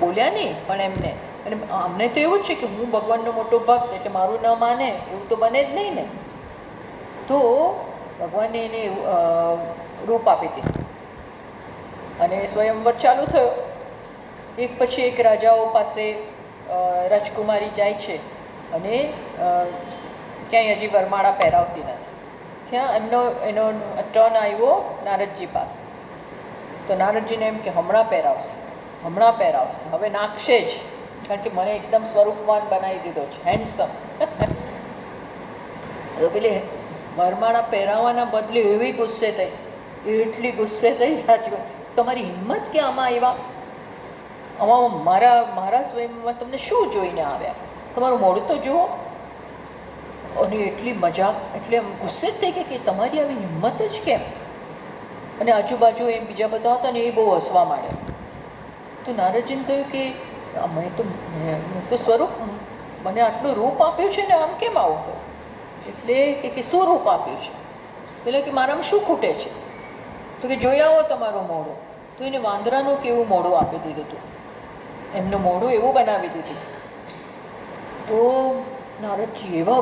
બોલ્યા નહીં પણ એમને. અને અમને તો એવું જ છે કે હું ભગવાનનો મોટો ભક્ત, એટલે મારું ન માને એવું તો બને જ નહીં ને. તો ભગવાને એને રૂપ આપી દીધું અને સ્વયંવર ચાલુ થયો. એક પછી એક રાજાઓ પાસે રાજકુમારી જાય છે અને ક્યાંય હજી વરમાળા પહેરાવતી નથી. ત્યાં એનો ટર્ન આવ્યો નારદજી પાસે. તો નારદજીને એમ કે હમણાં પહેરાવશે, હવે નાખશે જ, કારણ કે મને એકદમ સ્વરૂપવાન બનાવી દીધો છે, હેન્ડસમ. તો પેલી વરમાળા પહેરાવવાના બદલે એવી ગુસ્સે થઈ એટલી ગુસ્સે થઈ સાચી તમારી હિંમત કે આમાં આમાં મારા સ્વયંમાં તમને શું જોઈને આવ્યા, તમારું મોઢું તો જુઓ. અને એટલી મજાક એટલે ગુસ્સે જ થઈ ગઈ કે તમારી આવી હિંમત જ કેમ. અને આજુબાજુ એમ બીજા બધા હતા ને એ બહુ હસવા માંડ્યા. તો નારદજીને થયું કે મેં તો સ્વરૂપ મને આટલું રૂપ આપ્યું છે ને આમ કેમ આવું થયું. એટલે કે શું રૂપ આપ્યું છે. એટલે કે મારામાં શું ખૂટે છે. તો કે જોઈ આવો તમારું મોઢું. તો એને વાંદરાનું કેવું મોઢું આપી દીધું હતું. એમનું મોઢું એવું બનાવી દીધું. તો નારદજી એવા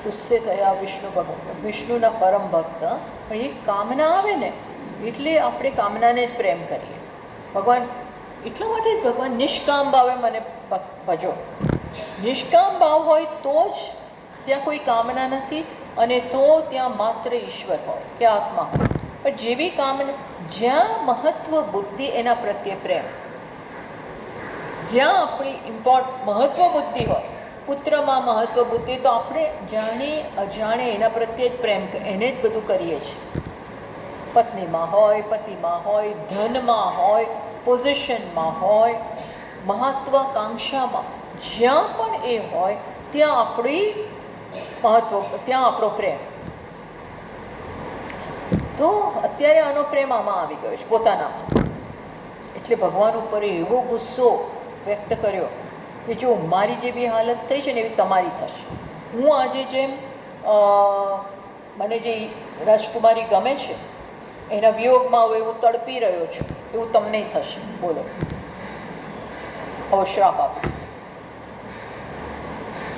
ગુસ્સે થયા વિષ્ણુના પરમ ભક્ત. પણ એક કામના આવે ને એટલે આપણે કામનાને જ પ્રેમ કરીએ. ભગવાન એટલા માટે જ ભગવાન નિષ્કામ ભાવે મને ભજો. નિષ્કામ ભાવ હોય તો જ ત્યાં કોઈ કામના નથી અને તો ત્યાં માત્ર ઈશ્વર હોય કે આત્મા હોય. પણ જેવી કામના જ્યાં મહત્વ બુદ્ધિ એના પ્રત્યે પ્રેમ, જ્યાં આપણી મહત્વ બુદ્ધિ હોય, પુત્રમાં મહત્વ બુદ્ધિ, તો આપણે જાણે અજાણે એના પ્રત્યે જ પ્રેમ એને જ બધું કરીએ છીએ. પત્નીમાં હોય, પતિમાં હોય, ધનમાં હોય, પોઝિશનમાં હોય, મહત્વાકાંક્ષામાં જ્યાં પણ એ હોય ત્યાં ત્યાં આપણો પ્રેમ. તો અત્યારે આનો પ્રેમ આમાં આવી ગયો છે પોતાનામાં. એટલે ભગવાન ઉપર એવો ગુસ્સો વ્યક્ત કર્યો કે જો મારી જેવી હાલત થઈ છે ને એવી તમારી થશે. હું આજે જેમ મને જે રાજકુમારી ગમે છે એના વિયોગમાં હું એવું તડપી રહ્યો છું એવું તમને થશે. બોલો, અવશ્રાપ આપ્યો.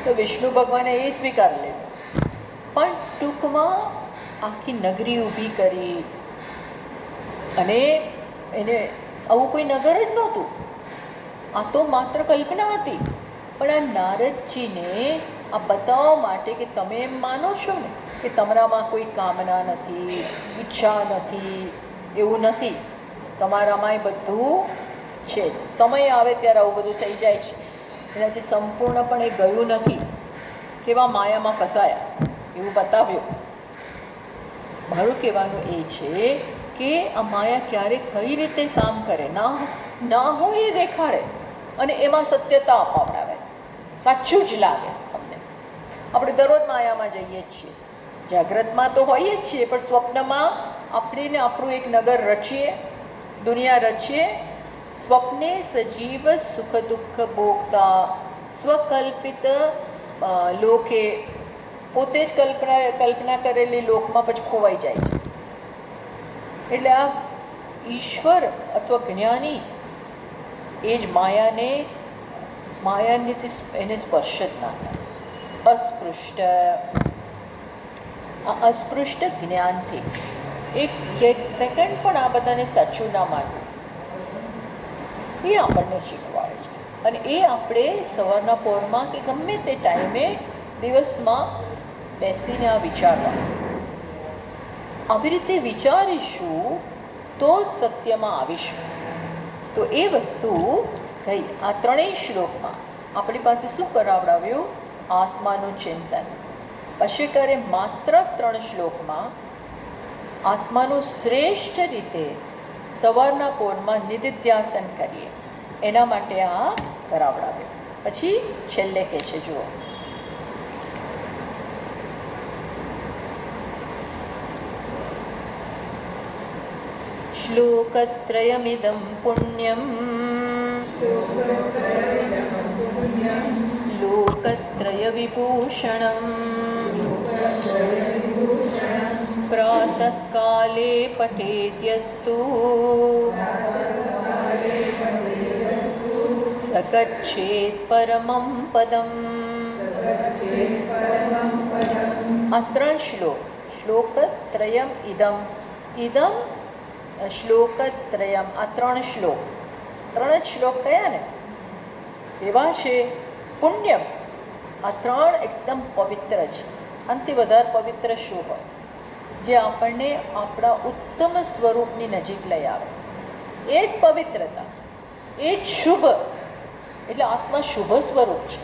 તો વિષ્ણુ ભગવાને એ સ્વીકાર લીધો. પણ ટૂંકમાં આખી નગરી ઊભી કરી અને એને આવું કોઈ નગર જ નહોતું. આ તો માત્ર કલ્પના હતી. પણ આ નારદજીને આ બતાવવા માટે કે તમે એમ માનો છો ને કે તમારામાં કોઈ કામના નથી, ઈચ્છા નથી, એવું નથી. તમારામાં એ બધું છે. સમય આવે ત્યારે આવું બધું થઈ જાય છે. એટલે હજી સંપૂર્ણપણે ગયું નથી. કેવા માયામાં ફસાયા એવું બતાવ્યું. મારું કહેવાનું એ છે કે આ માયા ક્યારે કઈ રીતે કામ કરે ના હોય એ દેખાડે અને એમાં સત્યતા અપાવડાવે. સાચું જ લાગે અમને. આપણે દરરોજ માયામાં જઈએ જ છીએ. જાગ્રતમાં તો હોઈએ જ છીએ, પણ સ્વપ્નમાં આપણે આપણું એક નગર રચીએ, દુનિયા રચીએ. સ્વપ્ને સજીવ સુખ દુઃખ ભોગતા સ્વકલ્પિત લોકે, પોતે જ કલ્પના કરેલી લોકમાં પછી ખોવાઈ જાય છે. એટલે આ ઈશ્વર અથવા જ્ઞાની એ જ માયાનેથી એને સ્પર્શ જ ના થાય. અસ્પૃષ્ટ, આ અસ્પૃષ્ટ જ્ઞાનથી એક સેકન્ડ પણ આ બધાને સાચું ના માનવું એ આપણને શીખવાડે છે. અને એ આપણે સવારના પોરમાં કે ગમે તે ટાઈમે દિવસમાં બેસીને આ વિચારવાનું. આવી રીતે વિચારીશું તો જ સત્યમાં આવીશું. તો એ વસ્તુ કઈ આ ત્રણેય શ્લોકમાં આપણી પાસે શું કરાવડાવ્યું? આત્માનું ચિંતન. અશેકરે માત્ર 3 શ્લોકમાં આત્માનું શ્રેષ્ઠ રીતે સવારના પોરમાં નિધિધ્યાસન કરીએ એના માટે આ કરાવડાવ્યું. પછી છેલ્લે કહે છે જુઓ, શ્લોકત્રયમિદં પુણ્યમ લોકત્રય વિભૂષણમ પ્રાતઃકાલે પઠેદ્યસ્તુ સગચ્છેત પરમં પદમ. આ 3 શ્લોકત્રયમ ઇદમ શ્લોકત્રયમ, આ 3 શ્લોક, 3 જ શ્લોક કયા ને એવા છે. પુણ્યમ, આ 3 એકદમ પવિત્ર છે. આનાથી વધારે પવિત્ર શું હોય? જે આપણને આપણા ઉત્તમ સ્વરૂપની નજીક લઈ આવે. એ જ પવિત્રતા, એ જ શુભ. એટલે આત્મા શુભ સ્વરૂપ છે.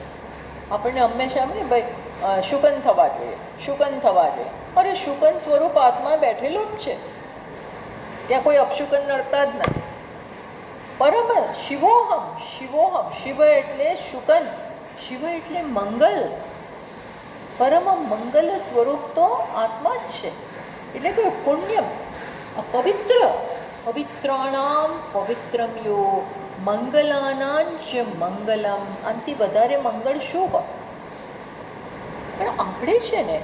આપણને હંમેશા ને ભાઈ શુકન થવા જોઈએ, શુકન થવા જોઈએ. અરે શુકન સ્વરૂપ આત્મા બેઠેલો જ છે. ત્યાં કોઈ અપશુકન નડતા જ નથી. પરમ શિવોહમ, શિવોહમ, શિવ એટલે શુકન, શિવ એટલે મંગલ, પરમ મંગલ સ્વરૂપ તો આત્મા જ છે. એટલે કે પુણ્યમ, પવિત્ર, પવિત્રાણામ પવિત્રમ યો મંગલાનાં ચ મંગલમ. આનાથી વધારે મંગળ શું હોય? પણ આપણે છે ને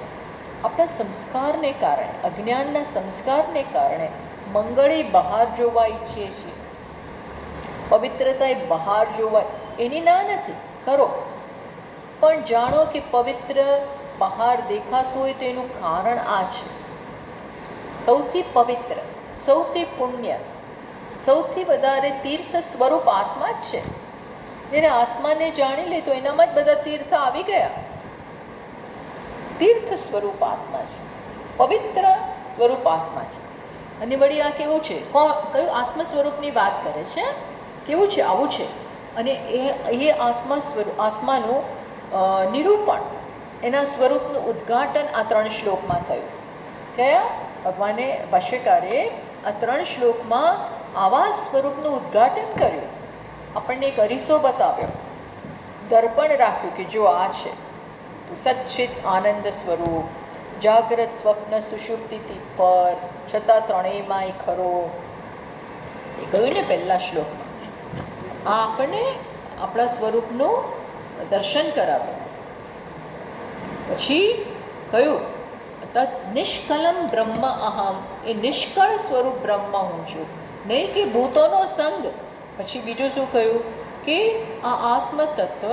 આપણા સંસ્કારને કારણે, અજ્ઞાનના સંસ્કારને કારણે મંગળે બહાર જોવા ઈચ્છીએ છીએ, પવિત્રતા એ બહાર જોવા, એની ના નથી, કરો, પણ જાણો કે પવિત્ર બહાર દેખાતું હોય તો એનું કારણ આ છે. સૌથી પવિત્ર, સૌથી પુણ્ય, સૌથી વધારે તીર્થ સ્વરૂપ આત્મા જ છે. જેને આત્માને જાણી લે તો એનામાં જ બધા તીર્થ આવી ગયા. તીર્થ સ્વરૂપ આત્મા છે, પવિત્ર સ્વરૂપ આત્મા છે. અને વળી આ કેવું છે, કયું આત્મ સ્વરૂપની વાત કરે છે, કેવું છે, આવું છે. અને એ આત્મા સ્વરૂપ, આત્માનું નિરૂપણ, એના સ્વરૂપનું ઉદ્ઘાટન આ 3 શ્લોકમાં થયું. કયા? ભગવાને, ભાષ્યકારે આ 3 શ્લોકમાં આવા સ્વરૂપનું ઉદ્ઘાટન કર્યું. આપણને એક અરીસો બતાવ્યો, દર્પણ રાખ્યું કે જો આ છે તો સચ્ચિત આનંદ સ્વરૂપ, જાગ્રત સ્વપ્ન સુષુપ્તિથી પર, છતાં ત્રણેયમાંય ખરો. એ કહ્યું ને પહેલા શ્લોકમાં. આ આપણને આપણા સ્વરૂપનું દર્શન કરાવ્યું. પછી કહ્યું તદ નિષ્કલમ બ્રહ્મ અહમ, એ નિષ્કળ સ્વરૂપ બ્રહ્મ હું છું, નહીં કે ભૂતોનો સંગ. પછી બીજું શું કહ્યું કે આ આત્મતત્વ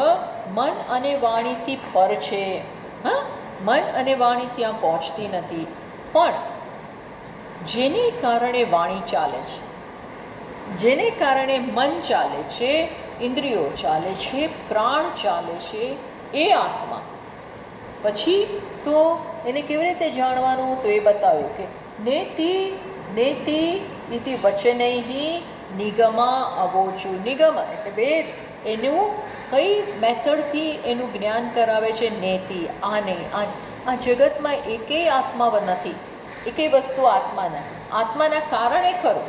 મન અને વાણીથી પર છે. હા, મન અને વાણી ત્યાં પહોંચતી નથી, પણ જેને કારણે વાણી ચાલે છે, જેને કારણે મન ચાલે છે, ઇન્દ્રિયો ચાલે છે, પ્રાણ ચાલે છે, એ આત્મા. પછી તો એને કેવી રીતે જાણવાનું? તો એ બતાવ્યું કે નેતિ નેતિ ઇતિ વચનૈહિ નિગમા અવોચુ. નિગમ એટલે વેદ, એનું કઈ મેથડથી એનું જ્ઞાન કરાવે છે? નેતિ, આને આ જગતમાં એકેય આત્મા નથી, એકેય વસ્તુ આત્મા નથી. આત્માના કારણે ખરું,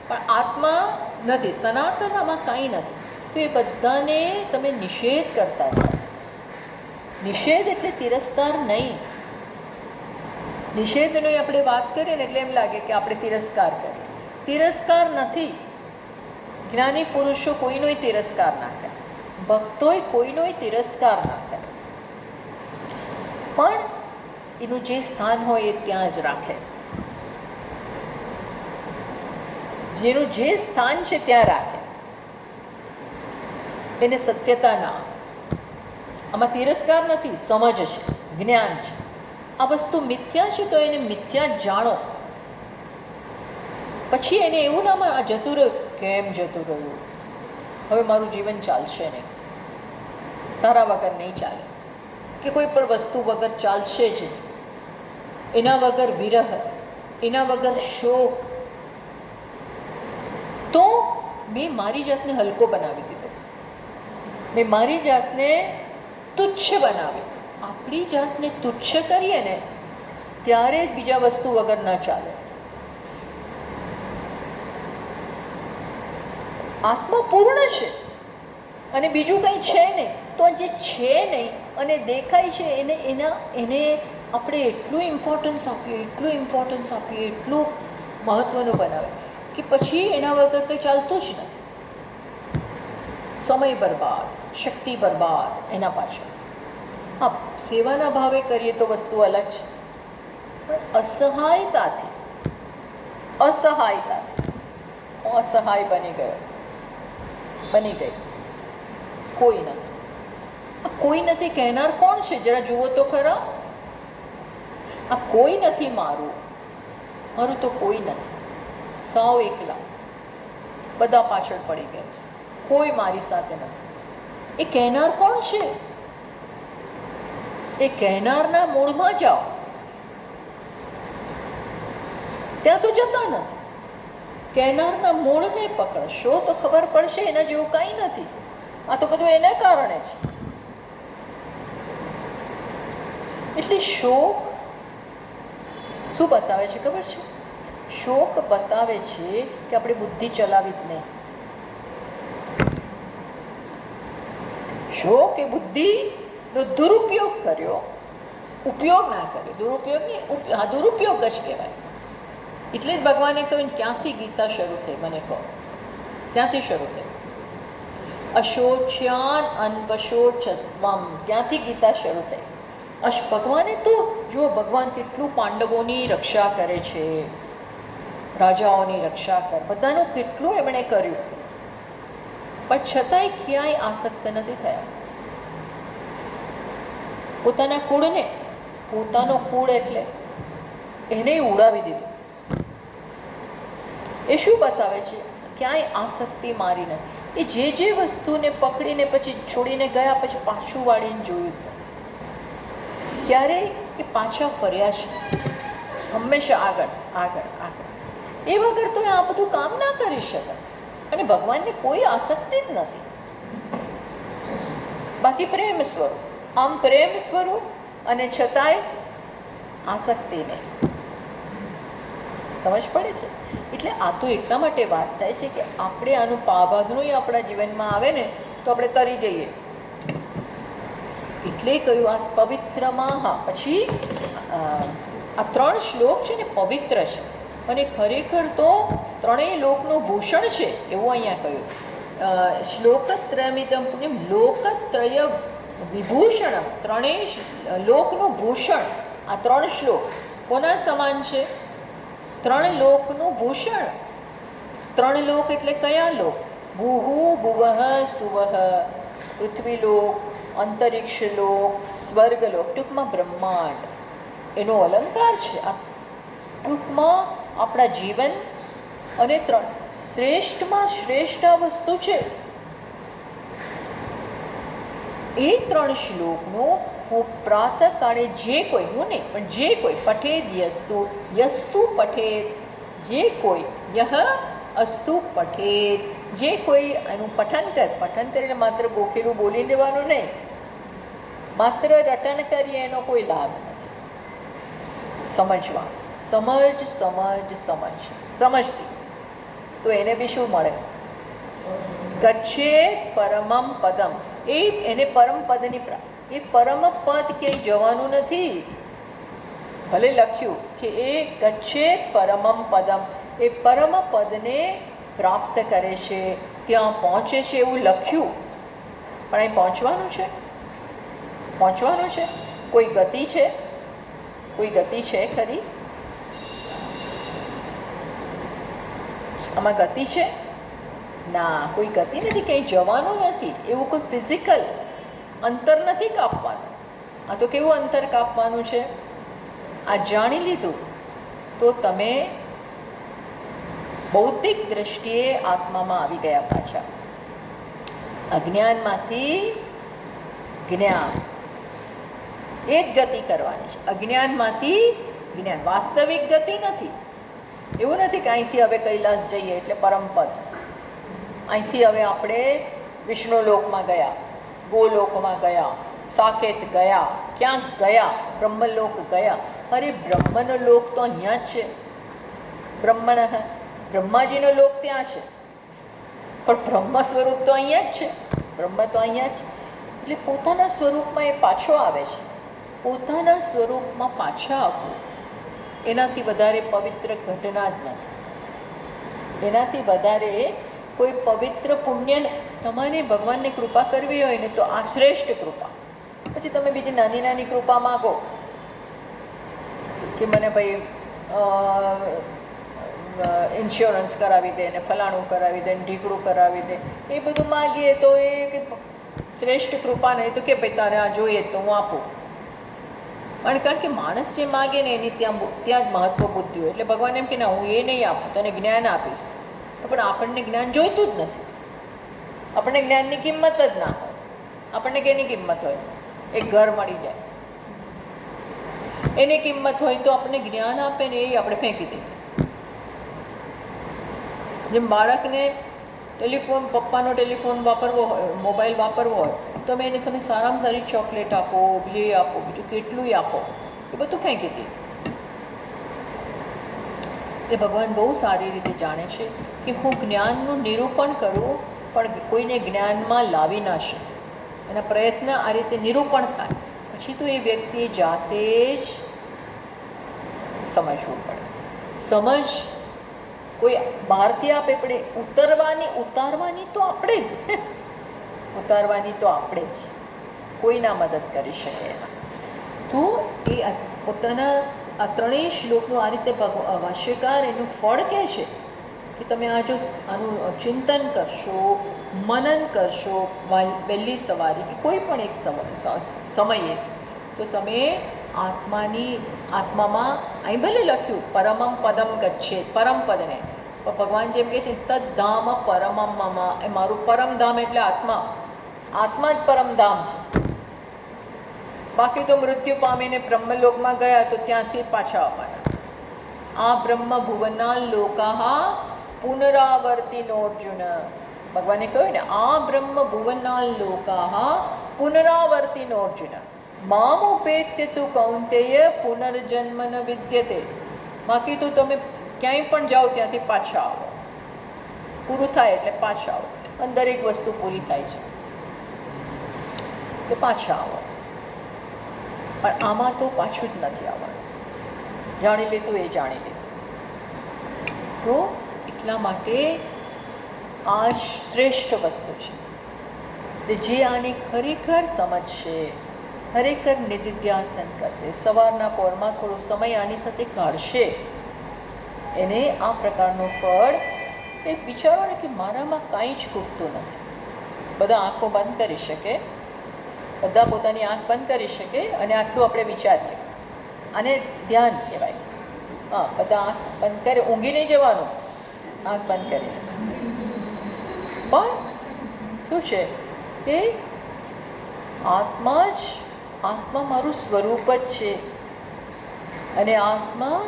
પણ આત્મા નથી, સનાતન આમાં કાંઈ નથી. તો એ બધાને તમે નિષેધ કરતા હતા. નિષેધ એટલે તિરસ્કાર નહીં. નિષેધની આપણે વાત કરીએ ને એટલે એમ લાગે કે આપણે તિરસ્કાર કરીએ. તિરસ્કાર નથી. જ્ઞાની પુરુષો કોઈનોય તિરસ્કાર ના કરે, ભક્તોય કોઈનોય તિરસ્કાર ના કરે, પણ એનું જે સ્થાન હોય એ ત્યાં જ રાખે. જેનું જે સ્થાન છે ત્યાં રાખે, એને સત્યતા ના. આમાં તિરસ્કાર નથી, સમજ છે, જ્ઞાન છે. આ વસ્તુ મિથ્યા છે તો એને મિથ્યા જાણો. પછી એને એવું ના આ જતું રહ્યું. કેમ જતું રહ્યું? હવે મારું જીવન ચાલશે નહીં, તારા વગર નહીં ચાલે, કે કોઈ પણ વસ્તુ વગર ચાલશે જ નહીં. એના વગર વિરહ, એના વગર શોક. તો મેં મારી જાતને હલકો બનાવી દીધો, મેં મારી જાતને તુચ્છ બનાવી. આપણી જાતને તુચ્છ કરીએ ને ત્યારે જ બીજા વસ્તુ વગર ન ચાલે. આત્મા પૂર્ણ છે અને બીજું કંઈ છે નહીં. તો જે છે નહીં અને દેખાય છે એને આપણે એટલું ઇમ્પોર્ટન્સ આપીએ, એટલું ઇમ્પોર્ટન્સ આપીએ, એટલું મહત્ત્વનું બનાવે કે પછી એના વગર કંઈ ચાલતું જ નથી. સમય બરબાદ, શક્તિ બરબાદ એના પાછળ. હા, સેવાના ભાવે કરીએ તો વસ્તુ અલગ છે, પણ અસહાયતાથી અસહાય બની ગઈ. કોઈ નથી. આ કોઈ નથી કહેનાર કોણ છે? જરા જુઓ તો ખરા. આ કોઈ નથી મારું તો કોઈ નથી. સાવ એકલા, બધા પાછળ પડી ગયા છે, કોઈ મારી સાથે નથી. એ કહેનાર કોણ છે? એ કહેનારના મૂળમાં જાઓ, ત્યાં તો જતા નથી. કહેનારના મૂળને પકડશો તો ખબર પડશે એના જેવું કાંઈ નથી. આ તો બધું એના કારણે છે. એટલે શોક શું બતાવે છે ખબર છે? શોક બતાવે છે કે આપણે બુદ્ધિ ચલાવી જ નહીં. શોક એ બુદ્ધિનો દુરુપયોગ કર્યો, ઉપયોગ ના કર્યો. દુરુપયોગ નહીં, દુરુપયોગ જ કહેવાય. એટલે જ ભગવાને કહ્યું ક્યાંથી ગીતા શરૂ થઈ, મને કહો ક્યાંથી શરૂ થઈ? અશોચ્યાન અન્વશોચસ્ત્વમ, ક્યાંથી ગીતા શરૂ થઈ? ભગવાને તો જો ભગવાન કેટલું પાંડવોની રક્ષા કરે છે, રાજાઓની રક્ષા કરે, બધાનું કેટલું એમણે કર્યું, પણ છતાંય ક્યાંય આસક્ત નથી થયા. પોતાના કુળને, પોતાનો કુળ એટલે એને ઉડાવી દીધું. એ શું બતાવે છે? ક્યાંય આસક્તિ મારી નથી. એ જે વસ્તુને પકડીને પછી છોડીને ગયા પછી પાછું વાળીને જોયું જ નથી. ક્યારેય એ પાછા ફર્યા છે, હંમેશા આગળ આગળ આગળ. એ વગર તો આ બધું કામ ના કરી શકે. અને ભગવાનને કોઈ આસક્તિ જ નથી. બાકી પ્રેમ સ્વરૂપ, આમ પ્રેમ સ્વરૂપ અને છતાંય આસક્તિ નહીં. સમજ પડે છે? એટલે આ તો એટલા માટે વાત થાય છે કે આપણે આનું પાભાગનું આપણા જીવનમાં આવે ને તો આપણે તરી જઈએ. એટલે કહ્યું આ પવિત્રમાં. હા, પછી આ 3 શ્લોક છે ને પવિત્ર છે અને ખરેખર તો ત્રણેય લોકનું ભૂષણ છે એવું અહીંયા કહ્યું. શ્લોકત્રયમિદં પુણ્યમ લોકત્રય વિભૂષણમ, ત્રણેય લોકનું ભૂષણ. આ 3 શ્લોક કોના સમાન છે? 3 લોકનું ભૂષણ. 3 લોક એટલે કયા લોક? ભૂહુ ભુવઃ સુવઃ, પૃથ્વીલોક, અંતરિક્ષ લોક, સ્વર્ગલોક, ટૂંકમાં બ્રહ્માંડ એનો અલંકાર છે. આ ટૂંકમાં આપણા જીવન અને શ્રેષ્ઠમાં શ્રેષ્ઠ આ વસ્તુ છે. એ 3 શ્લોકનું હું પ્રાતઃકાળે જે કોઈ, હું નહીં પણ જે કોઈ પઠેદ યસ્તુ, યસ્તુ પઠેદ, જે કોઈ, યહ અસ્તુ પઠેદ, જે કોઈ એનું પઠન કરીને માત્ર ગોખેલું બોલી દેવાનું નહીં, માત્ર રટન કરીએ એનો કોઈ લાભ નથી. સમજવા, સમજતી તો એને બી શું મળે? ગચ્છે પરમમ પદમ. એને પરમ પદની એ પરમ પદ ક્યાંય જવાનું નથી. ભલે લખ્યું કે એ ગચ્છે પરમમ પદમ, એ પરમ પદને પ્રાપ્ત કરે છે, ત્યાં પહોંચે છે એવું લખ્યું, પણ અહીં પહોંચવાનું છે. કોઈ ગતિ છે ખરી? આમાં ગતિ છે? ના, કોઈ ગતિ નથી, કંઈ જવાનું નથી. એવું કોઈ ફિઝિકલ અંતર નથી કાપવાનું. આ તો કેવું અંતર કાપવાનું છે? આ જાણી લીધું તો તમે બૌદ્ધિક દ્રષ્ટિએ આત્મામાં આવી ગયા પાછા. અજ્ઞાનમાંથી જ્ઞાન, એ જ ગતિ કરવાની છે. અજ્ઞાનમાંથી જ્ઞાન, વાસ્તવિક ગતિ નથી. એવું નથી કે અહીંથી હવે કૈલાસ જઈએ એટલે પરમપદ, અહીંથી હવે આપણે વિષ્ણુલોકમાં ગયા, ગોલોકમાં ગયા, સાકેત ગયા, ક્યાંક ગયા, બ્રહ્મલોક ગયા. અરે બ્રહ્મનો લોક તો અહીંયા જ છે. બ્રહ્માજીનો લોક ત્યાં છે, પણ બ્રહ્મ સ્વરૂપ તો અહીંયા જ છે. બ્રહ્મ તો અહીંયા જ. એટલે પોતાના સ્વરૂપમાં એ પાછો આવે છે. પોતાના સ્વરૂપમાં પાછા આવવું એનાથી વધારે પવિત્ર ઘટના જ નથી. એનાથી વધારે કોઈ પવિત્ર પુણ્ય, તમારે ભગવાનની કૃપા કરવી હોય ને તો આ શ્રેષ્ઠ કૃપા. પછી તમે બીજી નાની નાની કૃપા માગો કે મને ભાઈ ઇન્સ્યોરન્સ કરાવી દે ને ફલાણું કરાવી દે ને ઢીકડું કરાવી દે, એ બધું માગીએ તો એ શ્રેષ્ઠ કૃપા નહીં. તો કે ભાઈ તારે આ જોઈએ તો હું આપું. પણ કારણ કે માણસ જે માગે ને એની ત્યાં જ મહત્વ બુદ્ધિ હોય. એટલે ભગવાન એમ કે ના, હું એ નહીં આપું, તને જ્ઞાન આપીશ. તો પણ આપણને જ્ઞાન જોઈતું જ નથી. આપણને જ્ઞાનની કિંમત જ ના હોય. આપણને કેની કિંમત હોય? એક ઘર મળી જાય એની કિંમત હોય. તો આપણને જ્ઞાન આપે ને એ આપણે ફેંકી દઈએ. જેમ બાળકને પપ્પાનો ટેલિફોન વાપરવો હોય, મોબાઈલ વાપરવો હોય, તમે એને સામે સારામાં સારી ચોકલેટ આપો, જે આપો, બીજું કેટલુંય આપો, એ બધું ફેંકી દઈએ. એ ભગવાન બહુ સારી રીતે જાણે છે કે હું જ્ઞાનનું નિરૂપણ કરું પણ કોઈને જ્ઞાનમાં લાવી ના શકું. એના પ્રયત્ન આ રીતે નિરૂપણ થાય પછી તો એ વ્યક્તિ જાતે જ સમજવું પડે. સમજ કોઈ બહારથી આપે પડે, ઉતારવાની તો આપણે જ ઉતારવાની તો આપણે જ, કોઈના મદદ કરી શકે એના. તો એ પોતાના આ ત્રણેય શ્લોકનું આ રીતે ભાષ્યકાર એનું ફળ કહે છે કે તમે આ જો આનું ચિંતન કરશો, મનન કરશો વહેલી સવારે કે કોઈ પણ એક સમયે, તો તમે આત્મામાં અહીં ભલે લખ્યું પરમમ પદમ ગચ્છેત, પરમ પદને, પણ ભગવાન જેમ કહે છે તદ્ધામ પરમમ મમ, એ મારું પરમધામ એટલે આત્મા જ પરમધામ છે. બાકી તો મૃત્યુ પામીને બ્રહ્મલોકમાં ગયા તો ત્યાંથી પાછા આવવાના. આ બ્રહ્મ ભુવના લોકાહ પુનરાવર્તિનો અર્જુન, ભગવાને કહ્યું ને આ બ્રહ્મ ભુવના લોકાહ પુનરાવર્તિનો અર્જુન મામ ઉપેત્ય તું કૌંતેય પુનર્જન્મ ન વિદ્યતે. બાકી તો તમે ક્યાંય પણ જાઓ ત્યાંથી પાછા આવો, પૂરું થાય એટલે પાછા આવો. અને દરેક વસ્તુ પૂરી થાય છે તો પાછા આવો, પણ આમાં તો પાછું જ નથી આવવાનું. જાણી લીધું એ જાણી લીધું. તો એટલા માટે આ શ્રેષ્ઠ વસ્તુ છે. જે આની ખરેખર સમજશે, ખરેખર નિધિધ્યાસન કરશે, સવારના પહોરમાં થોડો સમય આની સાથે કાઢશે, એને આ પ્રકારનું ફળ. એ વિચારો ને કે મારામાં કાંઈ જ ખૂટતું નથી. બધા આંખો બંધ કરી શકે, બધા પોતાની આંખ બંધ કરી શકે અને આખું આપણે વિચારીએ. આને ધ્યાન કહેવાય. હા, બધા આંખ બંધ કરે, ઊંઘી નહીં જવાનું, આંખ બંધ કરીને. પણ શું છે કે આત્મા મારું સ્વરૂપ જ છે અને આત્મા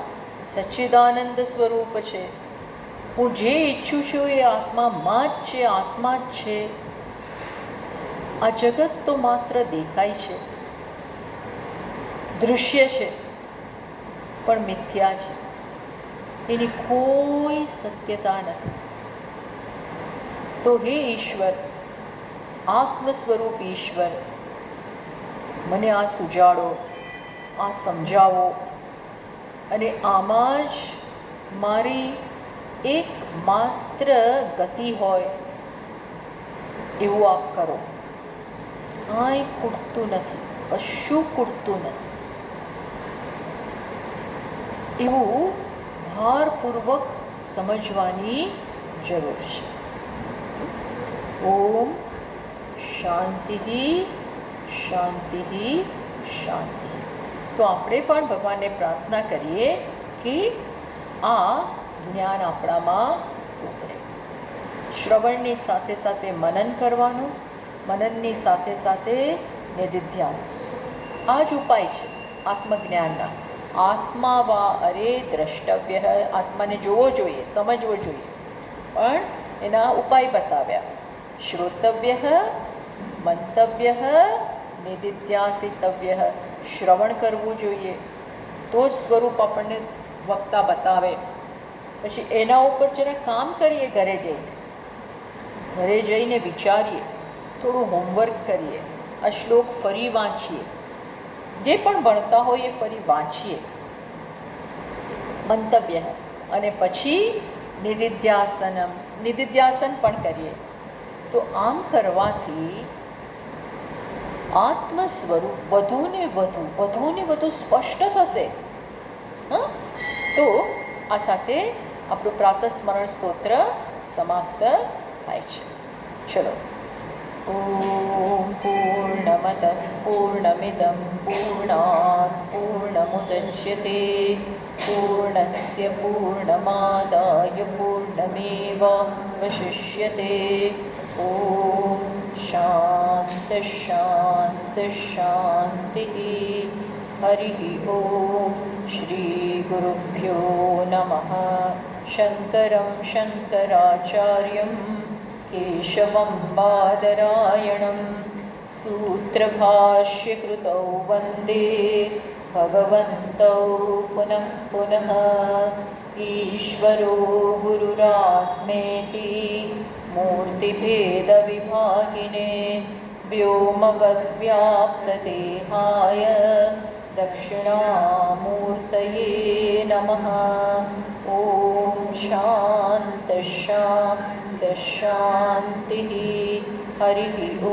સચ્ચિદાનંદ સ્વરૂપ છે. હું જે ઈચ્છું છું એ આત્મામાં જ છે, આત્મા જ છે. આ જગત તો માત્ર દેખાય છે, દૃશ્ય છે, પણ મિથ્યા છે, એની કોઈ સત્યતા નથી. તો હે ઈશ્વર, આત્મ સ્વરૂપ ઈશ્વર, મને આ સુજાડો, આ સમજાવો અને આમાં જ મારી એકમાત્ર ગતિ હોય એવું આપ કરો. કાંઈ ખૂટતું નથી, કશું ખૂટતું નથી, એવું ભારપૂર્વક સમજવાની જરૂર છે. ઓમ શાંતિ શાંતિ શાંતિ. તો આપણે પણ ભગવાનને પ્રાર્થના કરીએ કે આ જ્ઞાન આપણામાં ઉતરે. શ્રવણની સાથે સાથે મનન કરવાનું, મનનની સાથે સાથે નિધિધ્યાસ. આ જ ઉપાય છે આત્મજ્ઞાનના. આત્મા વા અરે દ્રષ્ટવ્ય, આત્માને જોવો જોઈએ, સમજવો જોઈએ, પણ એના ઉપાય બતાવ્યા. શ્રોતવ્ય, મંતવ્ય, નિધિધ્યાસિતવ્ય. શ્રવણ કરવું જોઈએ તો જ સ્વરૂપ આપણને વક્તા બતાવે. પછી એના ઉપર જરા કામ કરીએ, ઘરે જઈને વિચારીએ, થોડું હોમવર્ક કરીએ, આ શ્લોક ફરી વાંચીએ, જે પણ ભણતા હોય એ ફરી વાંચીએ. મંતવ્ય, અને પછી નિધિધ્યાસન પણ કરીએ. તો આમ કરવાથી આત્મ સ્વરૂપ વધુને વધુ સ્પષ્ટ થશે. તો આ સાથે આપણું પ્રાતઃસ્મરણ સ્તોત્ર સમાપ્ત થાય છે. ચલો. ઓમ પૂર્ણમદ પૂર્ણમિદં પૂર્ણાત પૂર્ણમુદચ્યતે પૂર્ણસ્ય પૂર્ણમાદાય પૂર્ણમેવાવશિષ્યતે. ઓમ શાંતિ શાંતિ શાંતિ. હરિ ઓમ. શ્રી ગુરુભ્યો નમઃ. શંકરં શંકરાચાર્યં કેશવં બાદરાયણં સૂત્રભાષ્યકૃતૌ વંદે भगवन्तौ पुनः पुनः ईश्वरो गुरुरात्मेति मूर्तिभेदविभागिने व्योमवद्व्याप्तदेहाय दक्षिणामूर्तये नमः। ॐ शान्तिः हरिः ॐ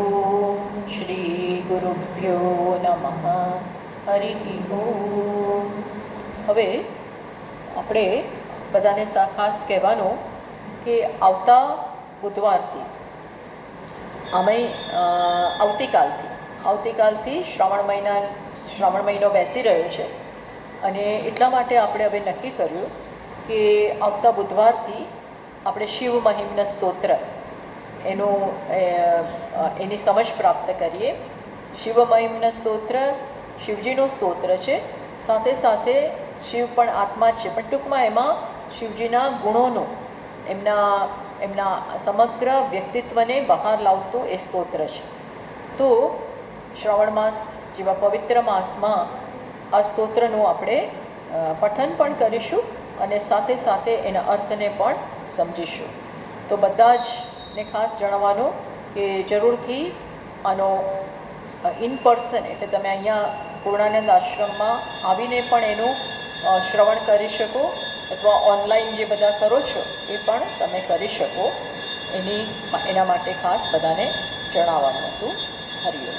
श्रीगुरुभ्यो नमः। હરિ ઓમ. હવે આપણે બધાને ખાસ કહેવાનું કે આવતા બુધવારથી આવતીકાલથી શ્રાવણ મહિનો બેસી રહ્યો છે અને એટલા માટે આપણે હવે નક્કી કર્યું કે આવતા બુધવારથી આપણે શિવ મહિમ્ન સ્તોત્ર એની સમજ પ્રાપ્ત કરીએ. શિવ મહિમ્ન સ્તોત્ર શિવજીનું સ્તોત્ર છે, સાથે સાથે શિવ પણ આત્મા જ છે, પણ ટૂંકમાં એમાં શિવજીના ગુણોનું એમના સમગ્ર વ્યક્તિત્વને બહાર લાવતું એ સ્તોત્ર છે. તો શ્રાવણ માસ જેવા પવિત્ર માસમાં આ સ્તોત્રનું આપણે પઠન પણ કરીશું અને સાથે સાથે એના અર્થને પણ સમજીશું. તો બધા જ ને ખાસ જણાવવાનું કે જરૂરથી આનો ઇન પર્સન એટલે તમે અહીંયા પૂર્ણાનંદ આશ્રમમાં આવીને પણ એનું શ્રવણ કરી શકો અથવા ઓનલાઈન જે બધા કરો છો એ પણ તમે કરી શકો. એના માટે ખાસ બધાને જણાવવાનું હતું. હરિઓમ.